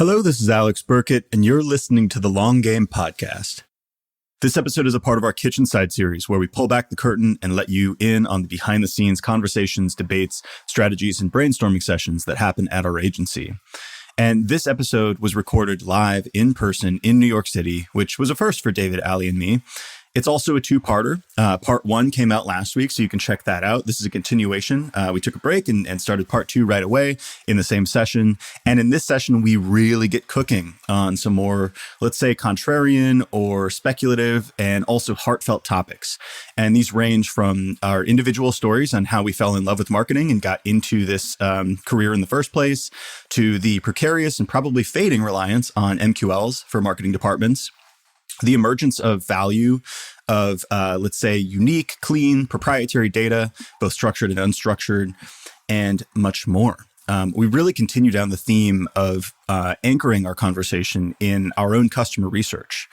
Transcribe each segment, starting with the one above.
Hello, this is Alex Burkett, and you're listening to the Long Game Podcast. This episode is a part of our Kitchen Side series, where we pull back the curtain and let you in on the behind-the-scenes conversations, debates, strategies, and brainstorming sessions that happen at our agency. And this episode was recorded live in person in New York City, which was a first for David, Allie, and me. It's also a two-parter. Part one came out last week, so you can check that out. This is a continuation. We took a break and started part two right away in the same session. And in this session, we really get cooking on some more, let's say, contrarian or speculative and also heartfelt topics. And these range from our individual stories on how we fell in love with marketing and got into this career in the first place, to the precarious and probably fading reliance on MQLs for marketing departments, the emergence of value of, let's say, unique, clean, proprietary data, both structured and unstructured, and much more. We really continue down the theme of anchoring our conversation in our own customer research.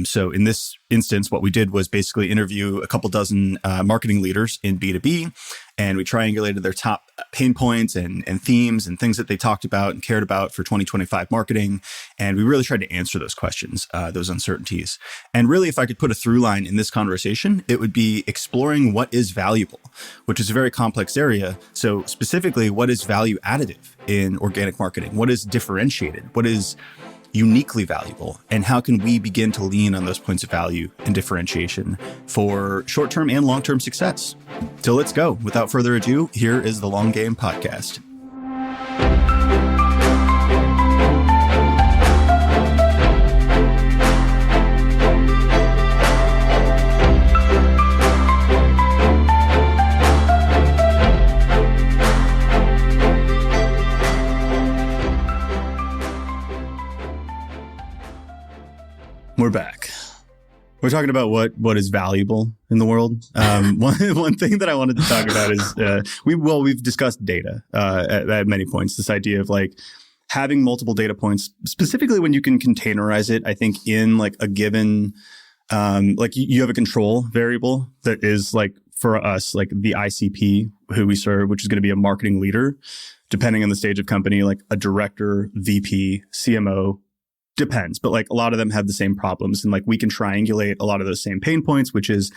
So in this instance, what we did was basically interview a couple dozen marketing leaders in B2B, and we triangulated their top pain points and themes and things that they talked about and cared about for 2025 marketing. And we really tried to answer those questions, those uncertainties. And really, if I could put a through line in this conversation, it would be exploring what is valuable, which is a very complex area. So specifically, what is value additive in organic marketing? What is differentiated? What is uniquely valuable, and how can we begin to lean on those points of value and differentiation for short-term and long-term success? So let's go. Without further ado, here is the Long Game Podcast. We're back. We're talking about what is valuable in the world. One thing that I wanted to talk about is we've discussed data at many points. This idea of like having multiple data points, specifically when you can containerize it. I think in like a given, like you have a control variable that is like for us like the ICP who we serve, which is going to be a marketing leader, depending on the stage of company, like a director, VP, CMO. Depends, but like a lot of them have the same problems, and like we can triangulate a lot of those same pain points, which is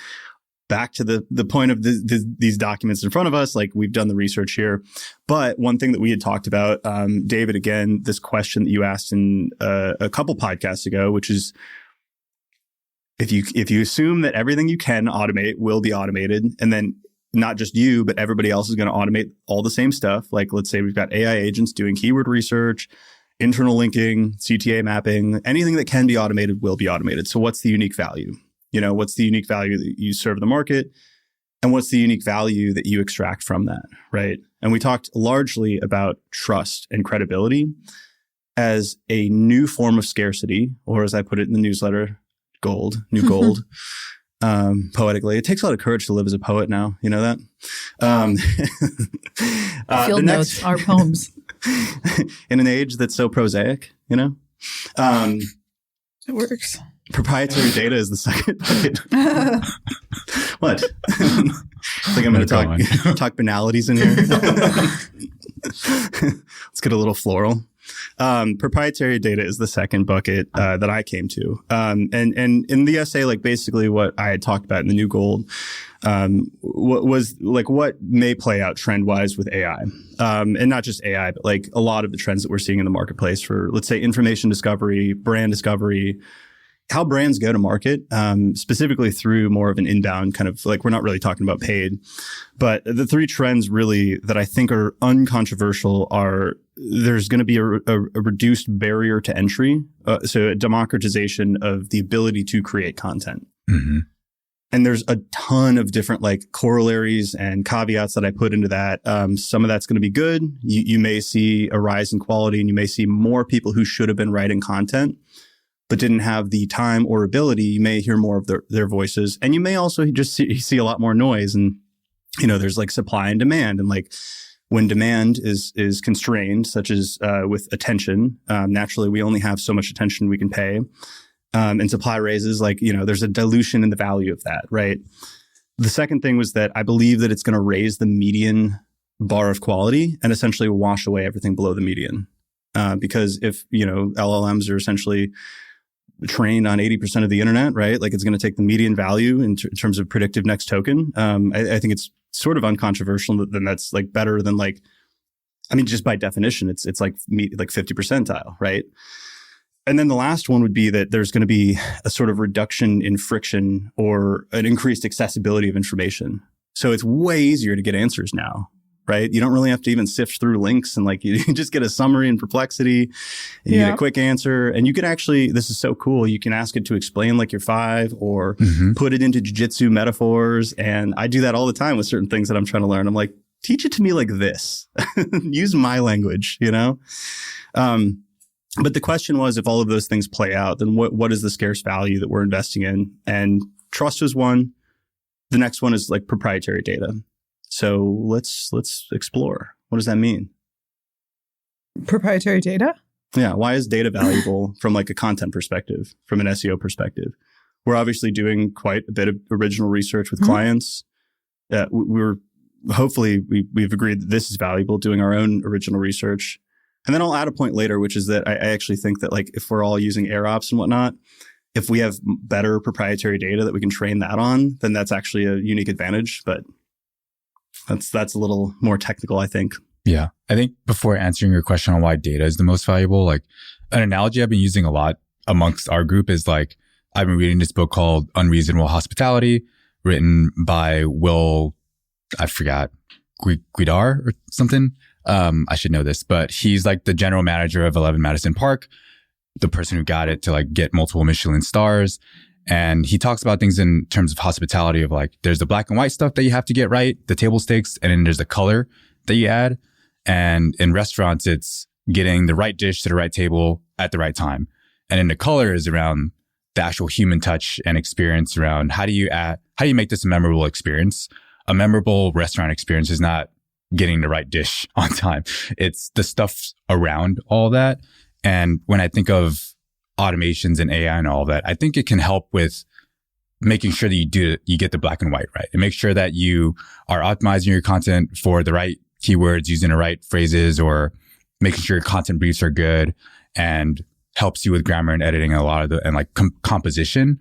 back to the point of these documents in front of us. Like we've done the research here, but one thing that we had talked about, David, again, this question that you asked in a couple podcasts ago, which is if you assume that everything you can automate will be automated, and then not just you, but everybody else is going to automate all the same stuff. Like let's say we've got AI agents doing keyword research, internal linking, CTA mapping, anything that can be automated will be automated. So what's the unique value? What's the unique value that you serve the market? And what's the unique value that you extract from that, right? And we talked largely about trust and credibility as a new form of scarcity, or as I put it in the newsletter, new gold. Poetically. It takes a lot of courage to live as a poet now. You know that? Field notes are poems. In an age that's so prosaic, It works. Proprietary data is the second bucket. What? I think I'm going to talk banalities in here. Let's get a little floral. Proprietary data is the second bucket that I came to. And in the essay, like basically what I had talked about in the new gold what may play out trend-wise with AI. And not just AI, but like a lot of the trends that we're seeing in the marketplace for, let's say, information discovery, brand discovery, how brands go to market, specifically through more of an inbound kind of like, we're not really talking about paid, but the three trends really that I think are uncontroversial are there's going to be a reduced barrier to entry. So a democratization of the ability to create content. Mm-hmm. And there's a ton of different like corollaries and caveats that I put into that. Some of that's going to be good. You may see a rise in quality, and you may see more people who should have been writing content but didn't have the time or ability. You may hear more of their voices, and you may also just see a lot more noise. And there's like supply and demand, and like when demand is constrained, such as with attention, naturally we only have so much attention we can pay. And supply raises, like, there's a dilution in the value of that, right? The second thing was that I believe that it's going to raise the median bar of quality and essentially wash away everything below the median. because if, LLMs are essentially trained on 80% of the internet, right? Like it's going to take the median value in terms of predictive next token. I think it's sort of uncontroversial that that's like better than like, just by definition, it's like 50 percentile, right? And then the last one would be that there's going to be a sort of reduction in friction or an increased accessibility of information. So it's way easier to get answers now, right? You don't really have to even sift through links, and like you just get a summary in Perplexity and you get a quick answer. And you can actually, this is so cool, you can ask it to explain like your 5 or put it into jujitsu metaphors. And I do that all the time with certain things that I'm trying to learn. I'm like, teach it to me like this. Use my language, But the question was, if all of those things play out, then what is the scarce value that we're investing in? And trust is one. The next one is like proprietary data. So let's explore. What does that mean? Proprietary data? Yeah. Why is data valuable from like a content perspective, from an SEO perspective? We're obviously doing quite a bit of original research with clients. We've agreed that this is valuable, doing our own original research. And then I'll add a point later, which is that I actually think that like if we're all using AirOps and whatnot, if we have better proprietary data that we can train that on, then that's actually a unique advantage. But that's a little more technical, I think. Yeah. I think before answering your question on why data is the most valuable, like an analogy I've been using a lot amongst our group is like, I've been reading this book called Unreasonable Hospitality, written by Will, I forgot, Guidar or something. I should know this, but he's like the general manager of 11 Madison Park, the person who got it to like get multiple Michelin stars. And he talks about things in terms of hospitality of like, there's the black and white stuff that you have to get right, the table stakes, and then there's the color that you add. And in restaurants, it's getting the right dish to the right table at the right time. And then the color is around the actual human touch and experience around how do you make this a memorable experience? A memorable restaurant experience is not getting the right dish on time. It's the stuff around all that. And when I think of automations and AI and all that, I think it can help with making sure that you get the black and white right, and make sure that you are optimizing your content for the right keywords, using the right phrases, or making sure your content briefs are good, and helps you with grammar and editing and a lot of composition.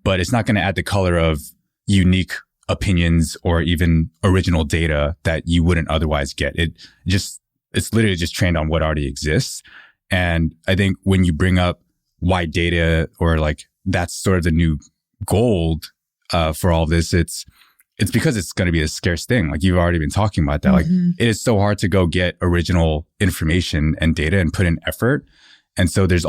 But it's not going to add the color of unique opinions or even original data that you wouldn't otherwise get. It's literally just trained on what already exists. And I think when you bring up why data, or like that's sort of the new gold for all this, it's because it's going to be a scarce thing. Like you've already been talking about that. Like it is so hard to go get original information and data and put in effort. And so there's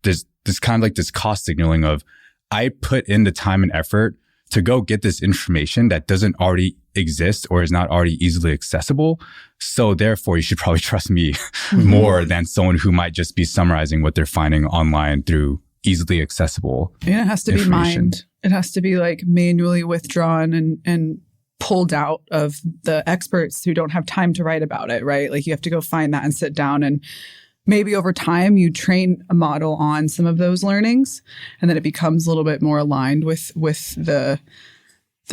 this kind of like this cost signaling of, I put in the time and effort to go get this information that doesn't already exist or is not already easily accessible. So therefore, you should probably trust me more than someone who might just be summarizing what they're finding online through easily accessible. And it has to be mined. It has to be like manually withdrawn and pulled out of the experts who don't have time to write about it, right? Like you have to go find that and sit down, and maybe over time you train a model on some of those learnings, and then it becomes a little bit more aligned with the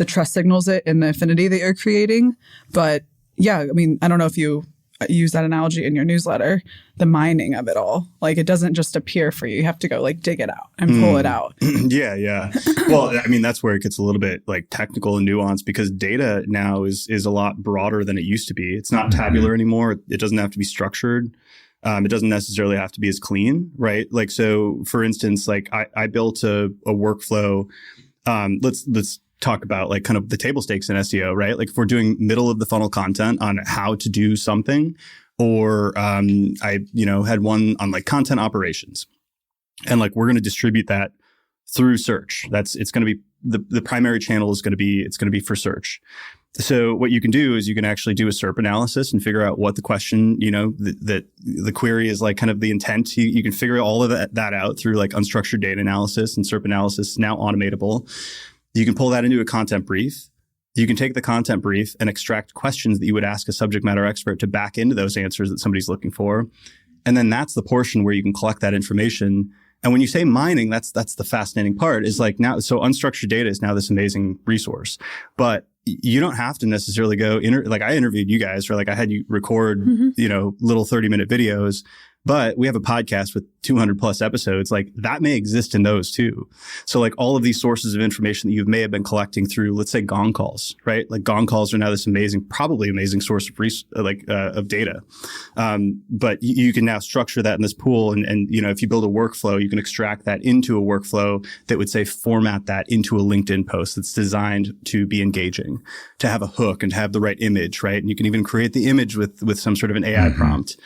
trust signals and the affinity that you're creating. But yeah, I don't know if you use that analogy in your newsletter, the mining of it all. Like it doesn't just appear for you. You have to go like dig it out and pull it out. Yeah. Well, that's where it gets a little bit like technical and nuanced, because data now is a lot broader than it used to be. It's not tabular anymore. It doesn't have to be structured. It doesn't necessarily have to be as clean, right? Like, so for instance, like I built a workflow. Let's talk about like kind of the table stakes in SEO, right? Like if we're doing middle of the funnel content on how to do something, or I had one on like content operations, and like we're going to distribute that through search. It's going to be the primary channel is going to be for search. So what you can do is you can actually do a SERP analysis and figure out what the question, that the query is like, kind of the intent. You can figure all of that out through like unstructured data analysis, and SERP analysis is now automatable. You can pull that into a content brief. You can take the content brief and extract questions that you would ask a subject matter expert to back into those answers that somebody's looking for. And then that's the portion where you can collect that information. And when you say mining, that's the fascinating part, is like now, so unstructured data is now this amazing resource, but you don't have to necessarily go like I interviewed you guys, or like I had you record, little 30-minute videos. But we have a podcast with 200 plus episodes. Like that may exist in those too. So like all of these sources of information that you may have been collecting through, let's say gong calls, right? Like gong calls are now this probably amazing source of of data. But you can now structure that in this pool. And, you know, if you build a workflow, you can extract that into a workflow that would say format that into a LinkedIn post that's designed to be engaging, to have a hook and to have the right image, right? And you can even create the image with some sort of an AI prompt.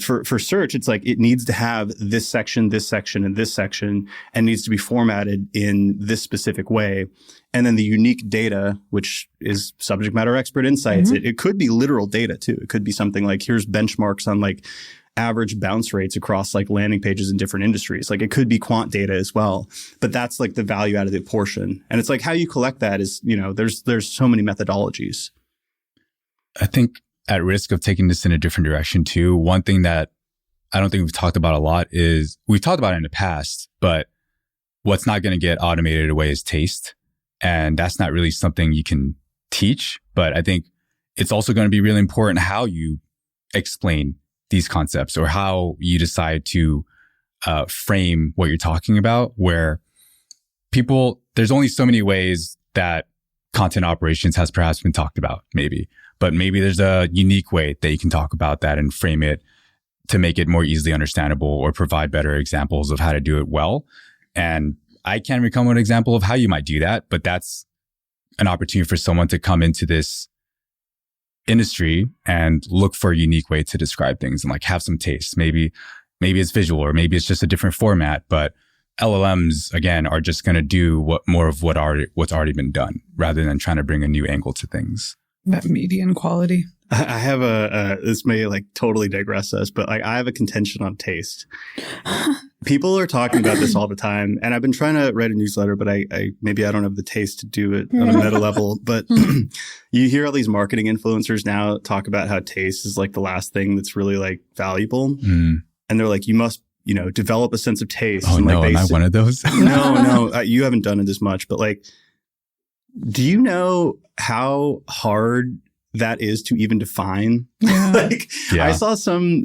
For search, it's like it needs to have this section, and this section, and needs to be formatted in this specific way. And then the unique data, which is subject matter expert insights, it could be literal data too. It could be something like, here's benchmarks on like average bounce rates across like landing pages in different industries. Like it could be quant data as well, but that's like the value out of the portion. And it's like how you collect that is, you know, there's so many methodologies. I think at risk of taking this in a different direction too, one thing that I don't think we've talked about a lot is we've talked about it in the past, but what's not going to get automated away is taste. And that's not really something you can teach, but I think it's also going to be really important how you explain these concepts or how you decide to frame what you're talking about, where there's only so many ways that content operations has perhaps been talked about, but maybe there's a unique way that you can talk about that and frame it to make it more easily understandable or provide better examples of how to do it well. And I can't become an example of how you might do that, but that's an opportunity for someone to come into this industry and look for a unique way to describe things and like have some taste. Maybe it's visual or maybe it's just a different format, but LLMs again are just going to do what's already been done rather than trying to bring a new angle to things. That median quality. I have this may like totally digress us, but like I have a contention on taste. People are talking about this all the time, and I've been trying to write a newsletter, but I maybe I don't have the taste to do it on a meta level. But you hear all these marketing influencers now talk about how taste is like the last thing that's really like valuable. And they're like, you must, you know, develop a sense of taste. Oh, and, like, no, am I one of those? No, you haven't done it as much, but like, do you know how hard that is to even define? I saw some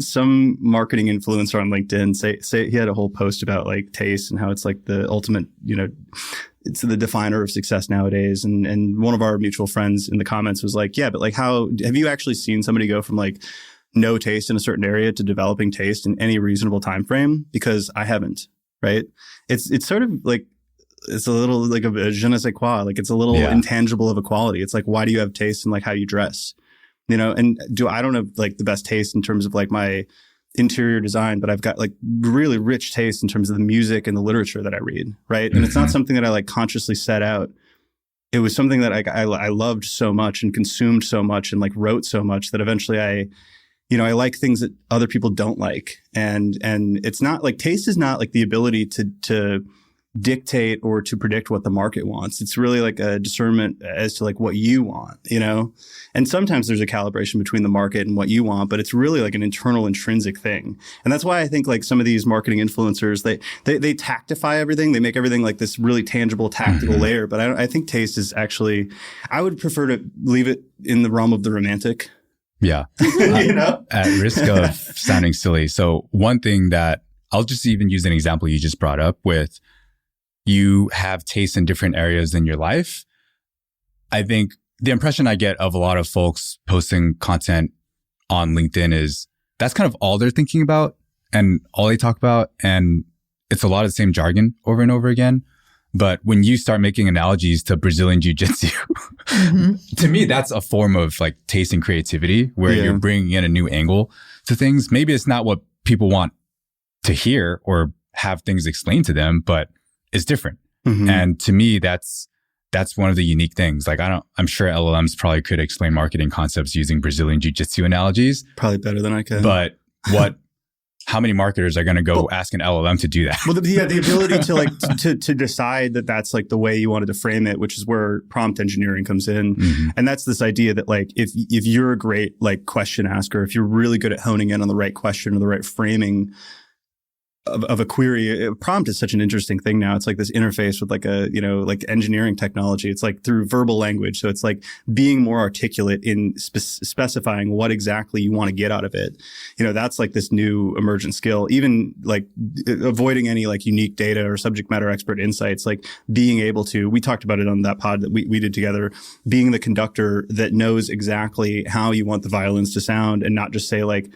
marketing influencer on LinkedIn say he had a whole post about like taste and how it's like the ultimate, you know, it's the definer of success nowadays. And one of our mutual friends in the comments was like, yeah, but like how have you actually seen somebody go from like no taste in a certain area to developing taste in any reasonable time frame? Because I haven't, right? It's sort of like, it's a little like a je ne sais quoi, like it's a little intangible of a quality. It's like, why do you have taste in like how you dress? You know, and I don't have like the best taste in terms of like my interior design, but I've got like really rich taste in terms of the music and the literature that I read, right? And it's not something that I like consciously set out. It was something that I loved so much and consumed so much and like wrote so much that eventually I like things that other people don't like. And it's not like taste is not like the ability to dictate or to predict what the market wants. It's really like a discernment as to like what you want, you know? And sometimes there's a calibration between the market and what you want, but it's really like an internal intrinsic thing. And that's why I think like some of these marketing influencers, they tactify everything. They make everything like this really tangible tactical layer. But I think taste is actually, I would prefer to leave it in the realm of the romantic. Yeah. You know? At risk of sounding silly. So one thing that I'll just even use an example you just brought up with, you have taste in different areas in your life. I think the impression I get of a lot of folks posting content on LinkedIn is that's kind of all they're thinking about and all they talk about. And it's a lot of the same jargon over and over again. But when you start making analogies to Brazilian jiu-jitsu, to me, that's a form of like taste and creativity where you're bringing in a new angle to things. Maybe it's not what people want to hear or have things explained to them, but it's different. And to me, that's one of the unique things. Like I'm sure LLMs probably could explain marketing concepts using Brazilian jiu-jitsu analogies. Probably better than I can. But how many marketers are going to go ask an LLM to do that? Well, the ability to like to decide that that's like the way you wanted to frame it, which is where prompt engineering comes in. And that's this idea that like if you're a great like question asker, if you're really good at honing in on the right question or the right framing, of a query. A prompt is such an interesting thing now. It's like this interface with like a, like engineering technology. It's like through verbal language. So it's like being more articulate in specifying what exactly you want to get out of it. That's like this new emergent skill, even like avoiding any like unique data or subject matter expert insights, like being able to, we talked about it on that pod that we did together, being the conductor that knows exactly how you want the violins to sound and not just say like,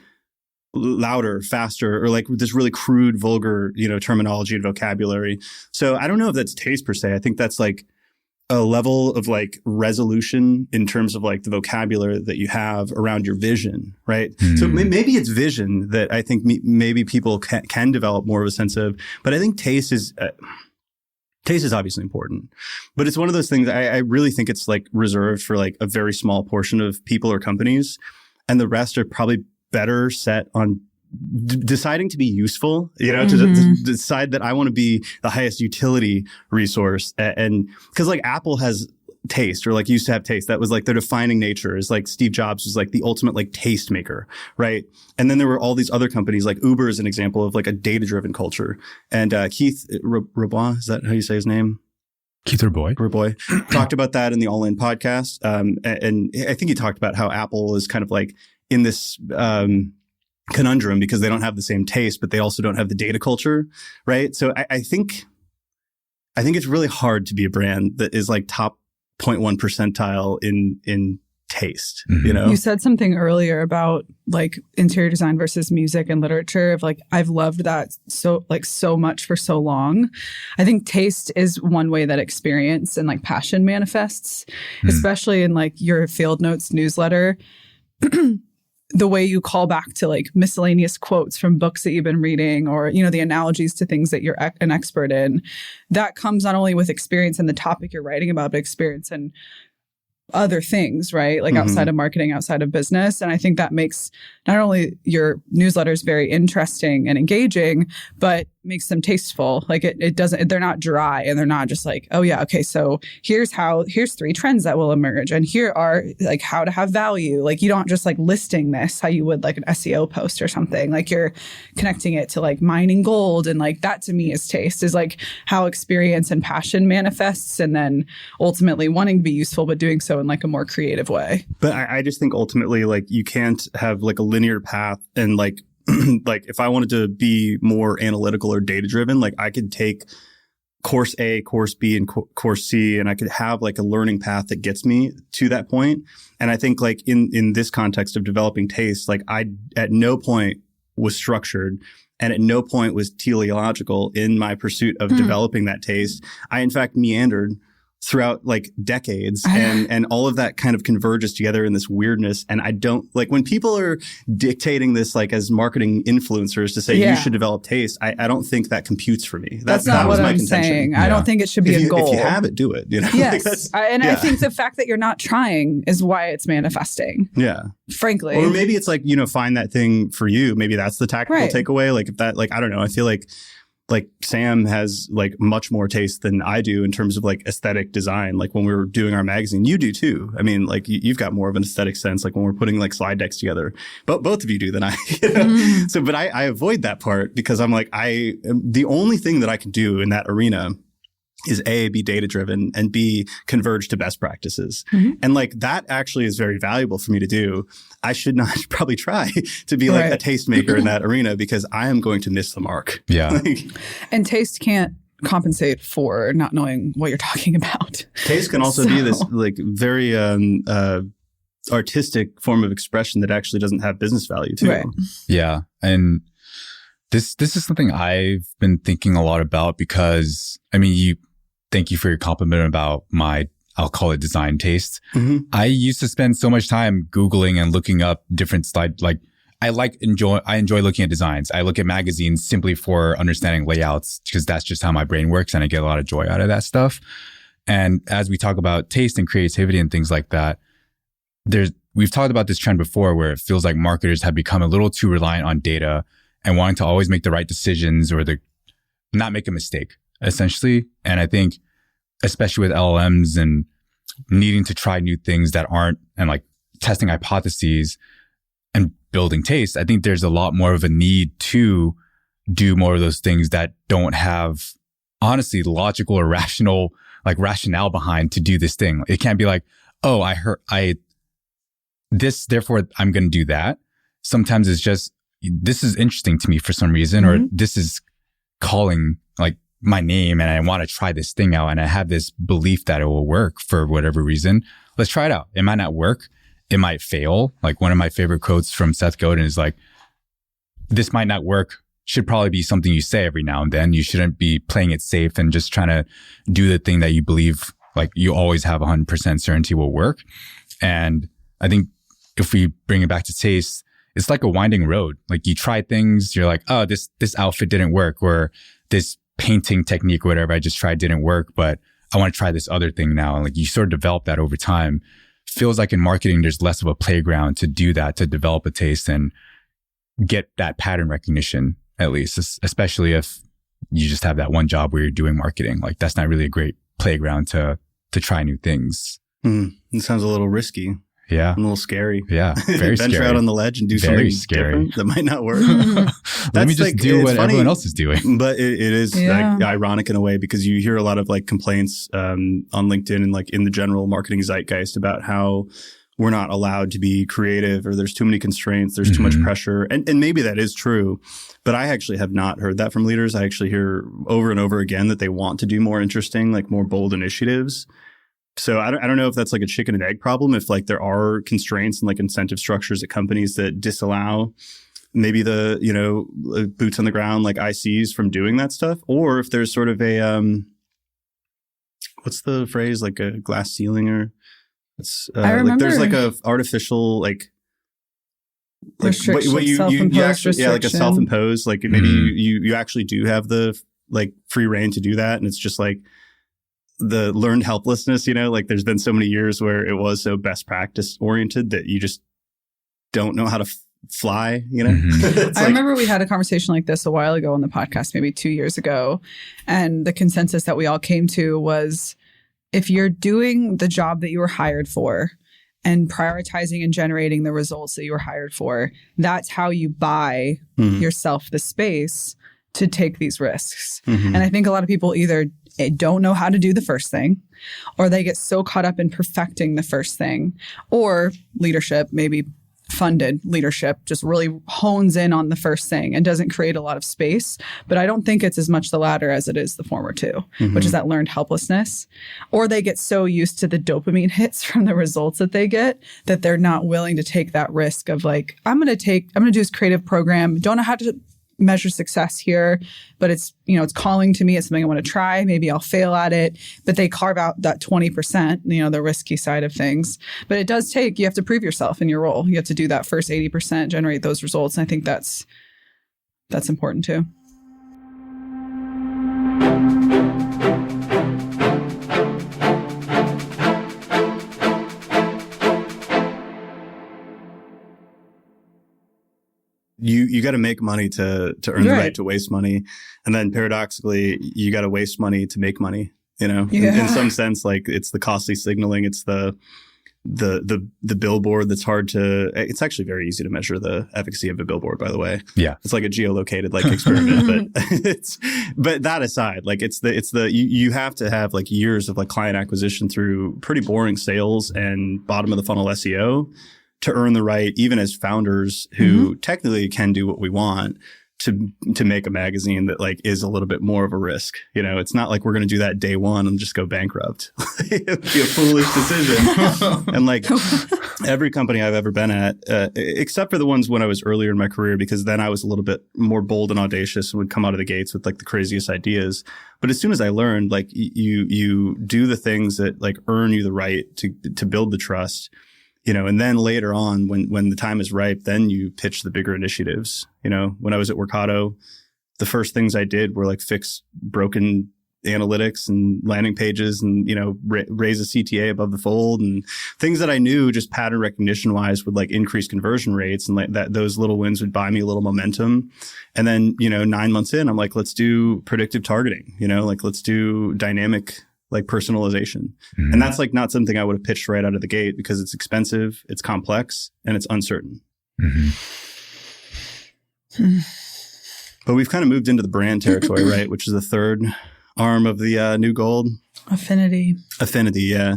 louder, faster, or like this really crude, vulgar, terminology and vocabulary. So I don't know if that's taste per se. I think that's like a level of like resolution in terms of like the vocabulary that you have around your vision, right? So maybe it's vision that I think maybe people can develop more of a sense of, but I think taste is obviously important, but it's one of those things I really think it's like reserved for like a very small portion of people or companies, and the rest are probably better set on deciding to be useful, to decide that I want to be the highest utility resource. And because like Apple has taste, or like used to have taste. That was like their defining nature. Is like Steve Jobs was like the ultimate like taste maker, right? And then there were all these other companies, like Uber is an example of like a data-driven culture. And Keith Rabois, is that how you say his name? Keith Rabois talked about that in the All In podcast. And I think he talked about how Apple is kind of like in this conundrum because they don't have the same taste, but they also don't have the data culture, right? So I think it's really hard to be a brand that is like top 0.1 percentile in taste. Mm-hmm. You said something earlier about like interior design versus music and literature. Of like, I've loved that so much for so long. I think taste is one way that experience and like passion manifests, especially in like your Field Notes newsletter. The way you call back to like miscellaneous quotes from books that you've been reading, or, the analogies to things that you're an expert in, that comes not only with experience in the topic you're writing about, but experience in other things, right? Like outside of marketing, outside of business. And I think that makes not only your newsletters very interesting and engaging, but makes them tasteful. Like it doesn't, they're not dry, and they're not just like, oh yeah, okay, so here's 3 trends that will emerge, and here are like how to have value. Like you don't just like listing this how you would like an SEO post or something. Like you're connecting it to like mining gold, and like that to me is taste, is like how experience and passion manifests, and then ultimately wanting to be useful, but doing so in like a more creative way. But I just think ultimately like you can't have like a linear path, and like like if I wanted to be more analytical or data driven, like I could take course A, course B, and course C, and I could have like a learning path that gets me to that point. And I think like in this context of developing taste, like I at no point was structured, and at no point was teleological in my pursuit of developing that taste. I in fact meandered throughout like decades, and all of that kind of converges together in this weirdness. And I don't like when people are dictating this like as marketing influencers to say you should develop taste. I don't think that computes for me. That's not what I'm saying. Yeah. I don't think it should be a goal. If you have it, do it. Yes, I think the fact that you're not trying is why it's manifesting. Yeah, frankly. Or maybe it's like find that thing for you. Maybe that's the tactical takeaway. Like if that, like I don't know. I feel like Sam has like much more taste than I do in terms of like aesthetic design. Like when we were doing our magazine, you do too. I mean, like you've got more of an aesthetic sense, like when we're putting like slide decks together, but both of you do than I, So, but I avoid that part because I'm like, the only thing that I can do in that arena is A, be data driven, and B, converge to best practices. And like that actually is very valuable for me to do. I should not probably try to be like a tastemaker in that arena because I am going to miss the mark. Yeah. And taste can't compensate for not knowing what you're talking about. Taste can also be this like very artistic form of expression that actually doesn't have business value too. Right. Yeah. And this is something I've been thinking a lot about because, I mean, thank you for your compliment about I'll call it design taste. I used to spend so much time Googling and looking up different like I enjoy looking at designs. I look at magazines simply for understanding layouts because that's just how my brain works, and I get a lot of joy out of that stuff. And as we talk about taste and creativity and things like that, we've talked about this trend before where it feels like marketers have become a little too reliant on data and wanting to always make the right decisions or not make a mistake, essentially. And I think, especially with LLMs and needing to try new things that aren't, and like testing hypotheses and building taste, I think there's a lot more of a need to do more of those things that don't have honestly logical or rationale behind to do this thing. It can't be like, oh, I heard this, therefore I'm going to do that. Sometimes it's just, this is interesting to me for some reason, or this is calling like my name and I want to try this thing out and I have this belief that it will work for whatever reason. Let's try it out. It might not work. It might fail. Like one of my favorite quotes from Seth Godin is like, this might not work. Should probably be something you say every now and then. You shouldn't be playing it safe and just trying to do the thing that you believe like you always have 100% certainty will work. And I think if we bring it back to taste, it's like a winding road. Like you try things, you're like, oh, this outfit didn't work, or this painting technique or whatever I just tried didn't work, but I want to try this other thing now. And like you sort of develop that over time. Feels like in marketing, there's less of a playground to do that, to develop a taste and get that pattern recognition, at least, especially if you just have that one job where you're doing marketing. Like that's not really a great playground to try new things. It sounds a little risky. Yeah. A little scary. Yeah. Very Venture scary. out on the ledge and do something different that might not work. Let me just do what everyone else is doing. But it is like ironic in a way, because you hear a lot of like complaints on LinkedIn and like in the general marketing zeitgeist about how we're not allowed to be creative, or there's too many constraints, there's too much pressure. And maybe that is true, but I actually have not heard that from leaders. I actually hear over and over again that they want to do more interesting, like more bold initiatives. So I don't know if that's like a chicken and egg problem, if like there are constraints and like incentive structures at companies that disallow maybe the, boots on the ground, like ICs from doing that stuff, or if there's sort of a, what's the phrase, like a glass ceiling, or it's I remember like there's like a artificial like restriction, what you actually, restriction. like a self-imposed, like maybe you actually do have the like free reign to do that, and it's just like the learned helplessness, like there's been so many years where it was so best practice oriented that you just don't know how to fly, I remember we had a conversation like this a while ago on the podcast, maybe 2 years ago. And the consensus that we all came to was, if you're doing the job that you were hired for and prioritizing and generating the results that you were hired for, that's how you buy yourself the space to take these risks. And I think a lot of people either don't know how to do the first thing, or they get so caught up in perfecting the first thing, or leadership, maybe funded leadership, just really hones in on the first thing and doesn't create a lot of space. But I don't think it's as much the latter as it is the former too, which is that learned helplessness. Or they get so used to the dopamine hits from the results that they get that they're not willing to take that risk of like, I'm going to do this creative program, don't know how to measure success here, but it's, it's calling to me. It's something I want to try. Maybe I'll fail at it, but they carve out that 20%, the risky side of things. But it does take, you have to prove yourself in your role. You have to do that first 80%, generate those results. And I think that's important too. You got to make money to earn the right to waste money. And then paradoxically, you got to waste money to make money, in some sense, like it's the costly signaling. It's the billboard that's hard to, it's actually very easy to measure the efficacy of a billboard, by the way. Yeah. It's like a geolocated like experiment, but that aside, like you have to have like years of like client acquisition through pretty boring sales and bottom of the funnel SEO to earn the right, even as founders who technically can do what we want, to make a magazine that like is a little bit more of a risk. It's not like we're going to do that day one and just go bankrupt. It'd be a foolish decision. And like every company I've ever been at, except for the ones when I was earlier in my career, because then I was a little bit more bold and audacious and would come out of the gates with like the craziest ideas. But as soon as I learned, like you do the things that like earn you the right to build the trust. And then later on, when the time is ripe, then you pitch the bigger initiatives. When I was at Workato, the first things I did were like fix broken analytics and landing pages and, raise a CTA above the fold, and things that I knew just pattern recognition wise would like increase conversion rates, and like that, those little wins would buy me a little momentum. And then, 9 months in, I'm like, let's do predictive targeting, like let's do dynamic like personalization. And that's like not something I would have pitched right out of the gate, because it's expensive, it's complex, and it's uncertain. But we've kind of moved into the brand territory, right? Which is the third arm of the new gold. Affinity, yeah.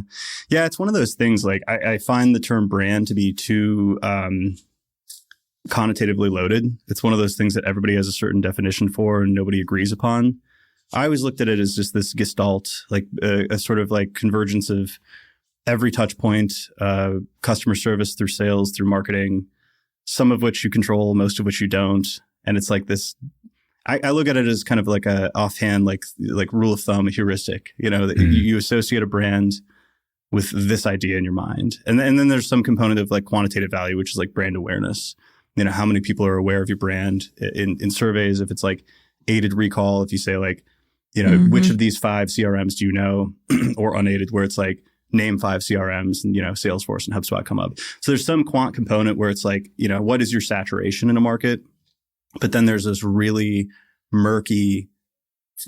Yeah, it's one of those things, like, I find the term brand to be too connotatively loaded. It's one of those things that everybody has a certain definition for and nobody agrees upon. I always looked at it as just this gestalt, like a sort of like convergence of every touch point, customer service through sales, through marketing, some of which you control, most of which you don't. And it's like this, I look at it as kind of like a offhand, like rule of thumb, a heuristic, that you associate a brand with this idea in your mind. And then there's some component of like quantitative value, which is like brand awareness. How many people are aware of your brand in surveys, if it's like aided recall, if you say like, which of these 5 CRMs do you know, or unaided, where it's like name 5 CRMs and, Salesforce and HubSpot come up. So there's some quant component where it's like, what is your saturation in a market? But then there's this really murky,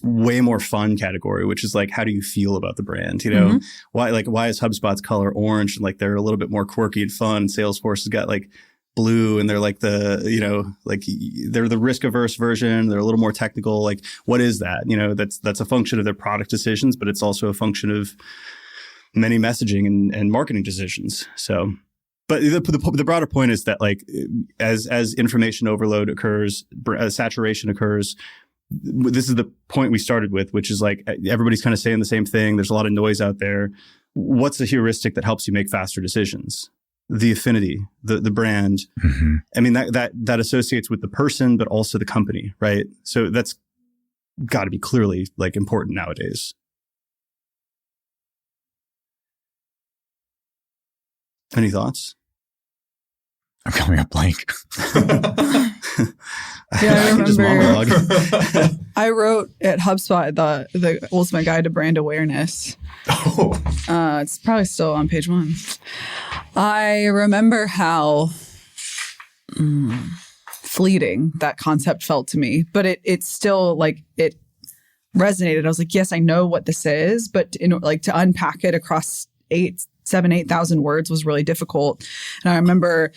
way more fun category, which is like, how do you feel about the brand? Why is HubSpot's color orange? And like, they're a little bit more quirky and fun. Salesforce has got like blue, and they're like they're the risk averse version. They're a little more technical. Like, what is that? That's a function of their product decisions, but it's also a function of many messaging and marketing decisions. So, but the broader point is that, like, as information overload occurs, as saturation occurs, this is the point we started with, which is like everybody's kind of saying the same thing. There's a lot of noise out there. What's the heuristic that helps you make faster decisions? The affinity, the brand. Mm-hmm. I mean, that associates with the person, but also the company, right? So that's got to be clearly like important nowadays. Any thoughts? I'm coming up blank. I can just monologue. I wrote at HubSpot the ultimate guide to brand awareness. Oh, it's probably still on page 1. I remember how fleeting that concept felt to me, but it's still like it resonated. I was like, yes, I know what this is, but to unpack it across 8,000 words was really difficult. And I remember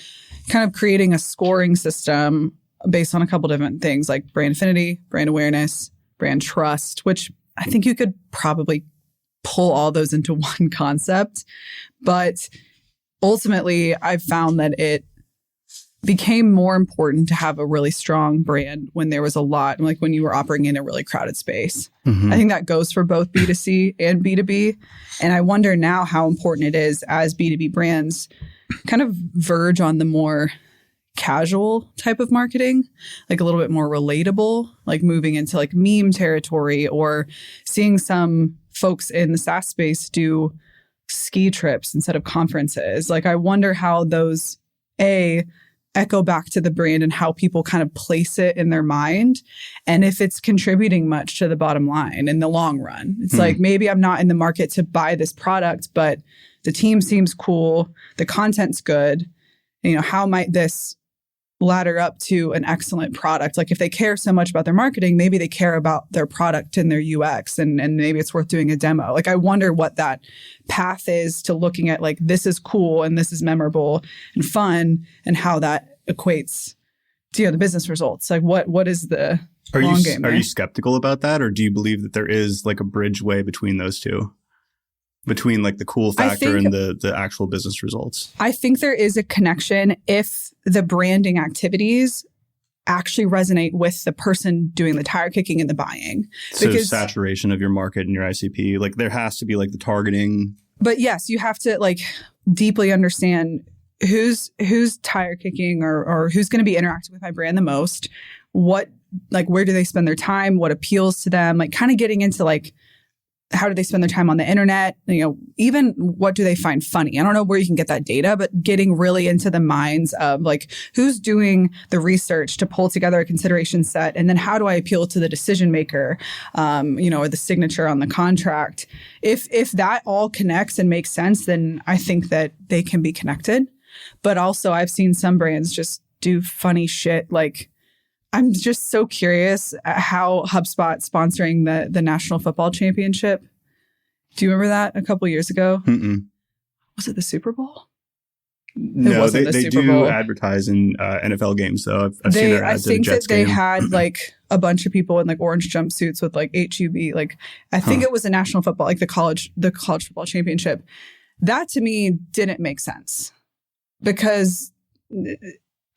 kind of creating a scoring system based on a couple different things, like brand affinity, brand awareness, brand trust, which I think you could probably pull all those into one concept. But ultimately, I've found that it became more important to have a really strong brand when there was a lot, like when you were operating in a really crowded space. Mm-hmm. I think that goes for both B2C and B2B. And I wonder now how important it is as B2B brands kind of verge on the more casual type of marketing, like a little bit more relatable, like moving into like meme territory, or seeing some folks in the SaaS space do ski trips instead of conferences. Like, I wonder how those echo back to the brand and how people kind of place it in their mind, and if it's contributing much to the bottom line in the long run. It's like, maybe I'm not in the market to buy this product, but the team seems cool, the content's good. How might this ladder up to an excellent product? Like, if they care so much about their marketing, maybe they care about their product and their UX, and maybe it's worth doing a demo. Like, I wonder what that path is to looking at, like, this is cool and this is memorable and fun, and how that equates to the business results. Like, what is the long game? Are you skeptical about that, or do you believe that there is like a bridge way between those two? Between like the cool factor and the actual business results? I think there is a connection if the branding activities actually resonate with the person doing the tire kicking and the buying. So saturation of your market and your ICP, like there has to be like the targeting. But yes, you have to like deeply understand who's tire kicking or who's going to be interacting with my brand the most. Where do they spend their time? What appeals to them? Like, kind of getting into like, how do they spend their time on the internet? Even what do they find funny? I don't know where you can get that data, but getting really into the minds of like, who's doing the research to pull together a consideration set, and then how do I appeal to the decision maker, or the signature on the contract? If that all connects and makes sense, then I think that they can be connected. But also, I've seen some brands just do funny shit. Like, I'm just so curious how HubSpot sponsoring the National Football Championship. Do you remember that a couple years ago? Mm-mm. Was it the Super Bowl? No, wasn't the they Super do Bowl. advertise in NFL games, though. I've seen their I ads at a think that Jets they game. had like a bunch of people in like orange jumpsuits with like HUB. Like I think it was a national football, like the college football championship. That to me didn't make sense because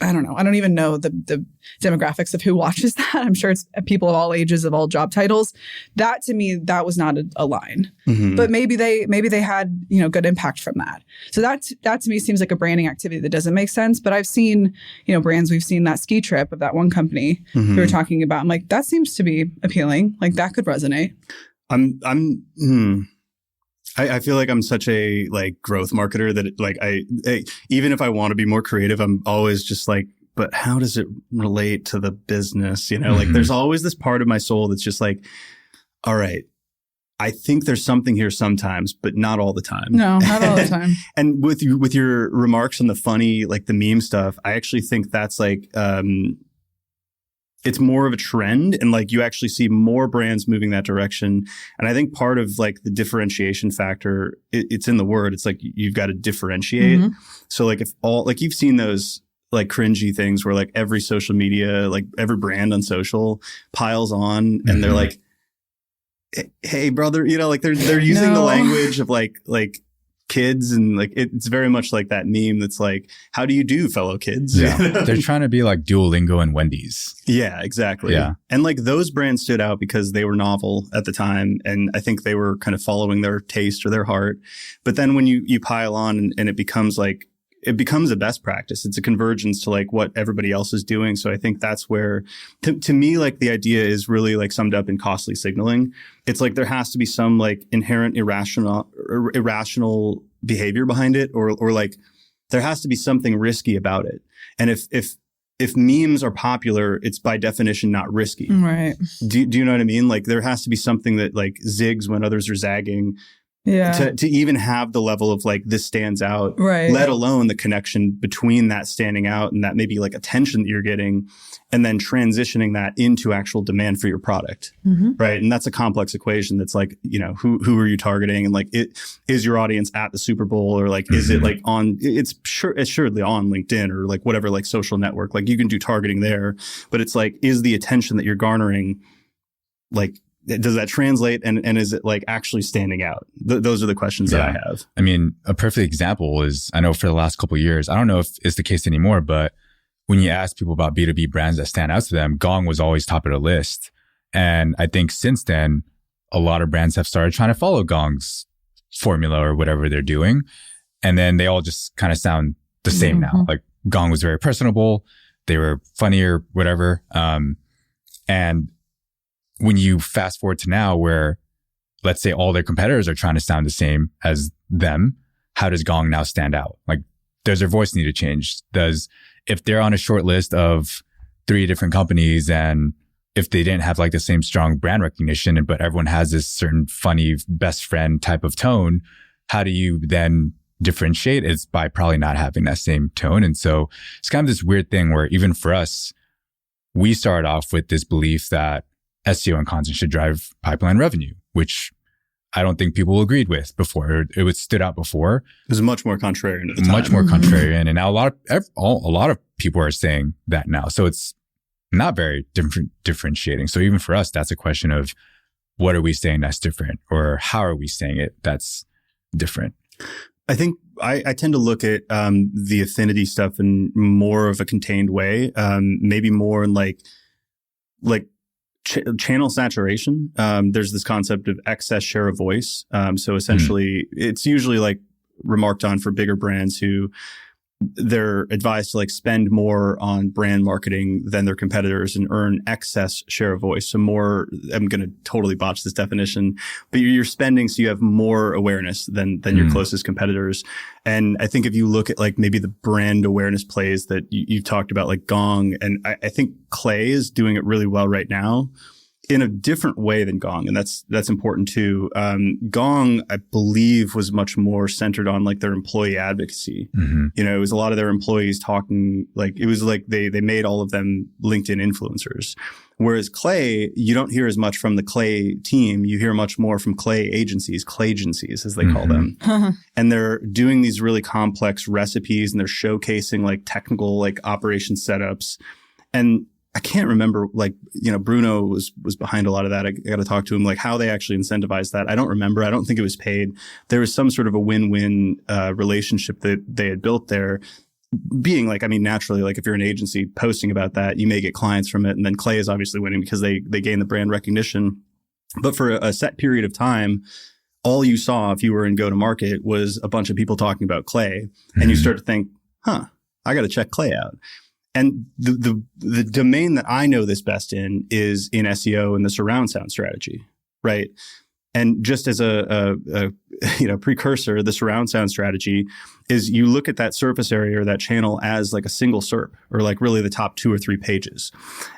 I don't know. I don't even know the demographics of who watches that. I'm sure it's people of all ages, of all job titles. That to me, that was not a line. Mm-hmm. But maybe they had, you know, good impact from that. So that to me seems like a branding activity that doesn't make sense. But I've seen, you know, brands, we've seen that ski trip of that one company we were talking about. I'm like, that seems to be appealing. Like that could resonate. I feel like I'm such a like growth marketer that like I even if I want to be more creative, I'm always just like, but how does it relate to the business? You know, like there's always this part of my soul that's just like, all right, I think there's something here sometimes, but not all the time. No, not all the time. And with your remarks on the funny, like the meme stuff, I actually think that's like, it's more of a trend, and like you actually see more brands moving that direction. And I think part of like the differentiation factor, it's in the word. It's like you've got to differentiate. So like if all, like you've seen those like cringy things where like every social media, like every brand on social piles on and they're like, hey brother, you know, like they're using the language of like kids, and like it's very much like that meme that's like, how do you do, fellow kids? Yeah. They're trying to be like Duolingo and Wendy's. Yeah, exactly. Yeah. And like those brands stood out because they were novel at the time, and I think they were kind of following their taste or their heart. But then when you pile on and it becomes like, it becomes a best practice. It's a convergence to like what everybody else is doing. So I think that's where, to me, like the idea is really like summed up in costly signaling. It's like there has to be some like inherent irrational behavior behind it, or like there has to be something risky about it. And if memes are popular, it's by definition not risky. Right. Do you know what I mean? Like there has to be something that like zigs when others are zagging. Yeah. To even have the level of like this stands out, right, let alone the connection between that standing out and that maybe like attention that you're getting, and then transitioning that into actual demand for your product, right? And that's a complex equation. That's like, you know, who are you targeting, and like is your audience at the Super Bowl, or like is it like on? It's surely on LinkedIn or like whatever like social network. Like you can do targeting there, but it's like, is the attention that you're garnering like, does that translate, and is it like actually standing out? Those are the questions that I have. I mean, a perfect example is, I know for the last couple of years, I don't know if it's the case anymore, but when you ask people about B2B brands that stand out to them, Gong was always top of the list. And I think since then, a lot of brands have started trying to follow Gong's formula or whatever they're doing. And then they all just kind of sound the same now. Like Gong was very personable. They were funny or whatever. And when you fast forward to now where, let's say all their competitors are trying to sound the same as them, how does Gong now stand out? Like, does their voice need to change? If they're on a short list of 3 different companies, and if they didn't have like the same strong brand recognition, but everyone has this certain funny best friend type of tone, how do you then differentiate? It's by probably not having that same tone. And so it's kind of this weird thing where even for us, we started off with this belief that SEO and content should drive pipeline revenue, which I don't think people agreed with before. It was stood out before. It was much more contrarian at the time. Much more contrarian. And now a lot of people are saying that now. So it's not very differentiating. So even for us, that's a question of what are we saying that's different, or how are we saying it that's different? I think I tend to look at the affinity stuff in more of a contained way, maybe more in like channel saturation. There's this concept of excess share of voice. So essentially, it's usually like remarked on for bigger brands who they're advised to like spend more on brand marketing than their competitors and earn excess share of voice. So more, I'm going to totally botch this definition, but you're spending so you have more awareness than your closest competitors. And I think if you look at like maybe the brand awareness plays that you've talked about, like Gong, and I think Clay is doing it really well right now. in a different way than Gong. And that's important too. Gong, I believe, was much more centered on like their employee advocacy. Mm-hmm. You know, it was a lot of their employees talking, like it was like they made all of them LinkedIn influencers. Whereas Clay, you don't hear as much from the Clay team. You hear much more from Clay agencies, Claygencies as they call them. And they're doing these really complex recipes and they're showcasing like technical like operation setups. And I can't remember, like, you know, Bruno was behind a lot of that. I got to talk to him, like how they actually incentivized that. I don't remember. I don't think it was paid. There was some sort of a win-win relationship that they had built there. Being like, I mean, naturally, like if you're an agency posting about that, you may get clients from it. And then Clay is obviously winning because they gain the brand recognition. But for a set period of time, all you saw if you were in go-to-market was a bunch of people talking about Clay. And you start to think, I got to check Clay out. And the domain that I know this best in is in SEO and the surround sound strategy, right? And just as a precursor, the surround sound strategy is you look at that surface area or that channel as like a single SERP or like really the top 2 or 3 pages.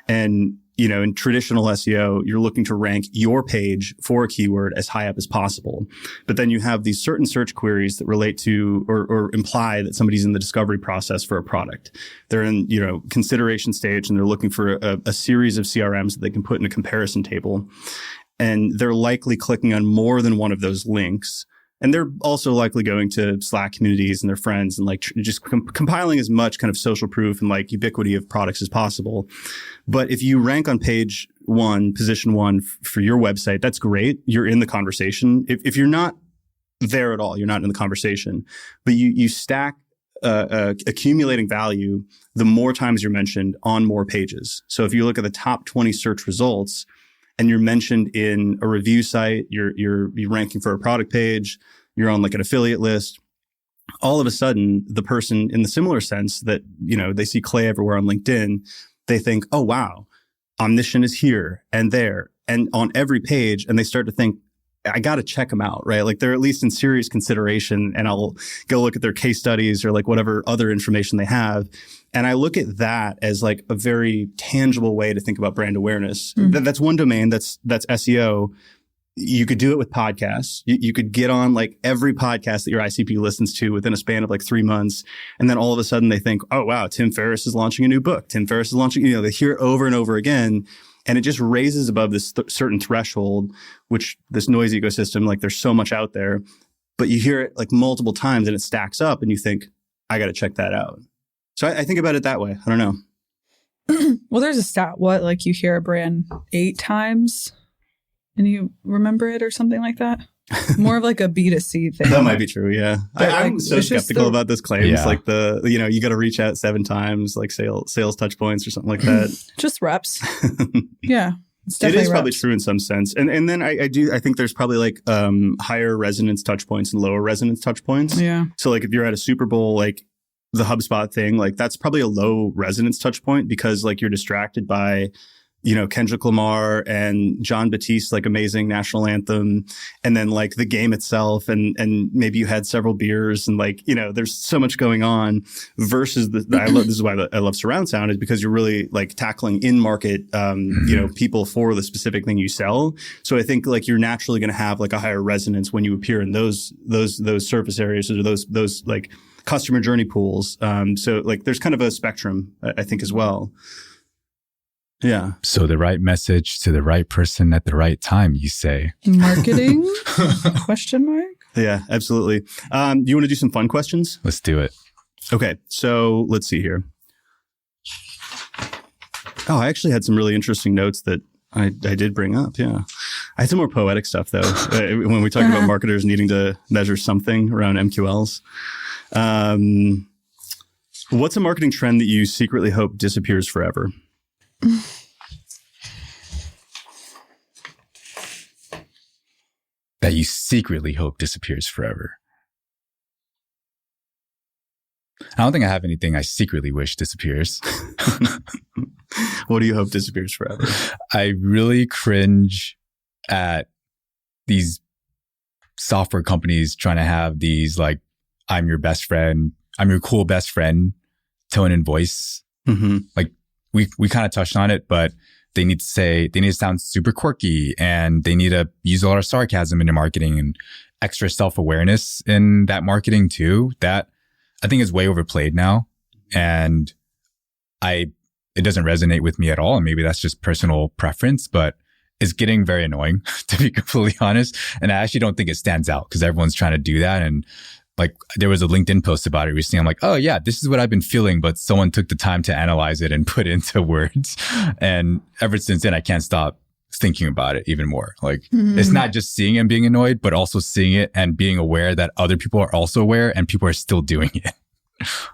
And, you know, in traditional SEO, you're looking to rank your page for a keyword as high up as possible. But then you have these certain search queries that relate to or imply that somebody's in the discovery process for a product. They're in, you know, consideration stage and they're looking for a series of CRMs that they can put in a comparison table. And they're likely clicking on more than one of those links. And they're also likely going to Slack communities and their friends and like just compiling as much kind of social proof and like ubiquity of products as possible. But if you rank on page 1, position 1 for your website, that's great. You're in the conversation. If you're not there at all, you're not in the conversation. But you stack accumulating value the more times you're mentioned on more pages. So if you look at the top 20 search results, and you're mentioned in a review site, you're ranking for a product page, you're on like an affiliate list, all of a sudden the person in the similar sense that, you know, they see Clay everywhere on LinkedIn, they think, oh, wow, Omniscient is here and there and on every page. And they start to think, I got to check them out, right? Like they're at least in serious consideration and I'll go look at their case studies or like whatever other information they have. And I look at that as like a very tangible way to think about brand awareness. That's one domain. That's SEO. You could do it with podcasts. You could get on like every podcast that your ICP listens to within a span of like 3 months. And then all of a sudden they think, oh, wow, Tim Ferriss is launching a new book. Tim Ferriss is launching, you know, they hear it over and over again. And it just raises above this certain threshold, which this noise ecosystem, like there's so much out there, but you hear it like multiple times and it stacks up and you think, I got to check that out. So I think about it that way. I don't know. Well, there's a stat, like you hear a brand 8 times and you remember it or something like that. More of like a B2C thing. That might be true, yeah. I'm so skeptical about this claim. It's like you got to reach out 7 times, like sales touch points or something like that. Just reps. Yeah. It is probably true in some sense. And then I think there's probably like higher resonance touch points and lower resonance touch points. Yeah. So like if you're at a Super Bowl, like the HubSpot thing, like that's probably a low resonance touch point because like you're distracted by, you know, Kendrick Lamar and John Batiste's like amazing national anthem. And then like the game itself and maybe you had several beers and like, you know, there's so much going on versus this is why I love surround sound is because you're really like tackling in market, you know, people for the specific thing you sell. So I think like you're naturally going to have like a higher resonance when you appear in those surface areas or those like customer journey pools. So like there's kind of a spectrum, I think as well. Yeah. So the right message to the right person at the right time, you say. Marketing? Question mark? Yeah, absolutely. Do you want to do some fun questions? Let's do it. Okay. So let's see here. Oh, I actually had some really interesting notes that I did bring up. Yeah. I had some more poetic stuff though. When we talk about marketers needing to measure something around MQLs. What's a marketing trend that you secretly hope disappears forever? That you secretly hope disappears forever. I don't think I have anything I secretly wish disappears. What do you hope disappears forever? I really cringe at these software companies trying to have these like, I'm your best friend, I'm your cool best friend tone and voice. Mm-hmm. Like we kind of touched on it, but they need to sound super quirky, and they need to use a lot of sarcasm in their marketing and extra self-awareness in that marketing too. That I think is way overplayed now. And it doesn't resonate with me at all. And maybe that's just personal preference, but it's getting very annoying, to be completely honest. And I actually don't think it stands out because everyone's trying to do that. And like there was a LinkedIn post about it recently. I'm like, oh yeah, this is what I've been feeling, but someone took the time to analyze it and put it into words. And ever since then, I can't stop thinking about it even more. Like it's not just seeing it and being annoyed, but also seeing it and being aware that other people are also aware and people are still doing it.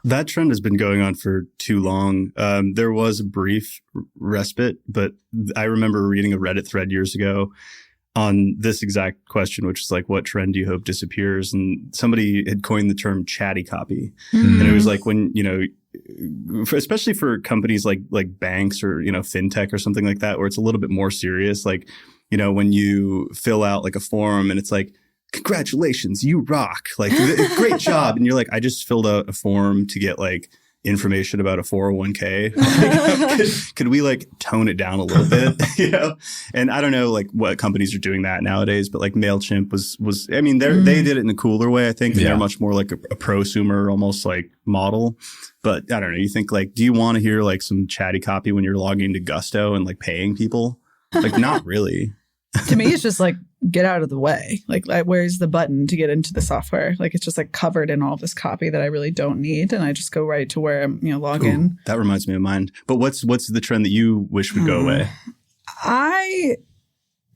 That trend has been going on for too long. There was a brief respite, but I remember reading a Reddit thread years ago on this exact question, which is like, what trend do you hope disappears? And somebody had coined the term chatty copy. And it was like when, especially for companies like banks or, fintech or something like that, where it's a little bit more serious. Like, when you fill out like a form and it's like, congratulations, you rock. Like, great job. And you're like, I just filled out a form to get like information about a 401k. Could we like tone it down a little bit? And I don't know like what companies are doing that nowadays, but like MailChimp was I mean, they did it in a cooler way, I think. They're much more like a prosumer almost like model. But I don't know, you think like, do you want to hear like some chatty copy when you're logging into Gusto and like paying people? Like, not really. To me, it's just like, get out of the way. Like, where's the button to get into the software? Like, it's just like covered in all this copy that I really don't need. And I just go right to where I'm, log in. That reminds me of mine. But what's the trend that you wish would go away? I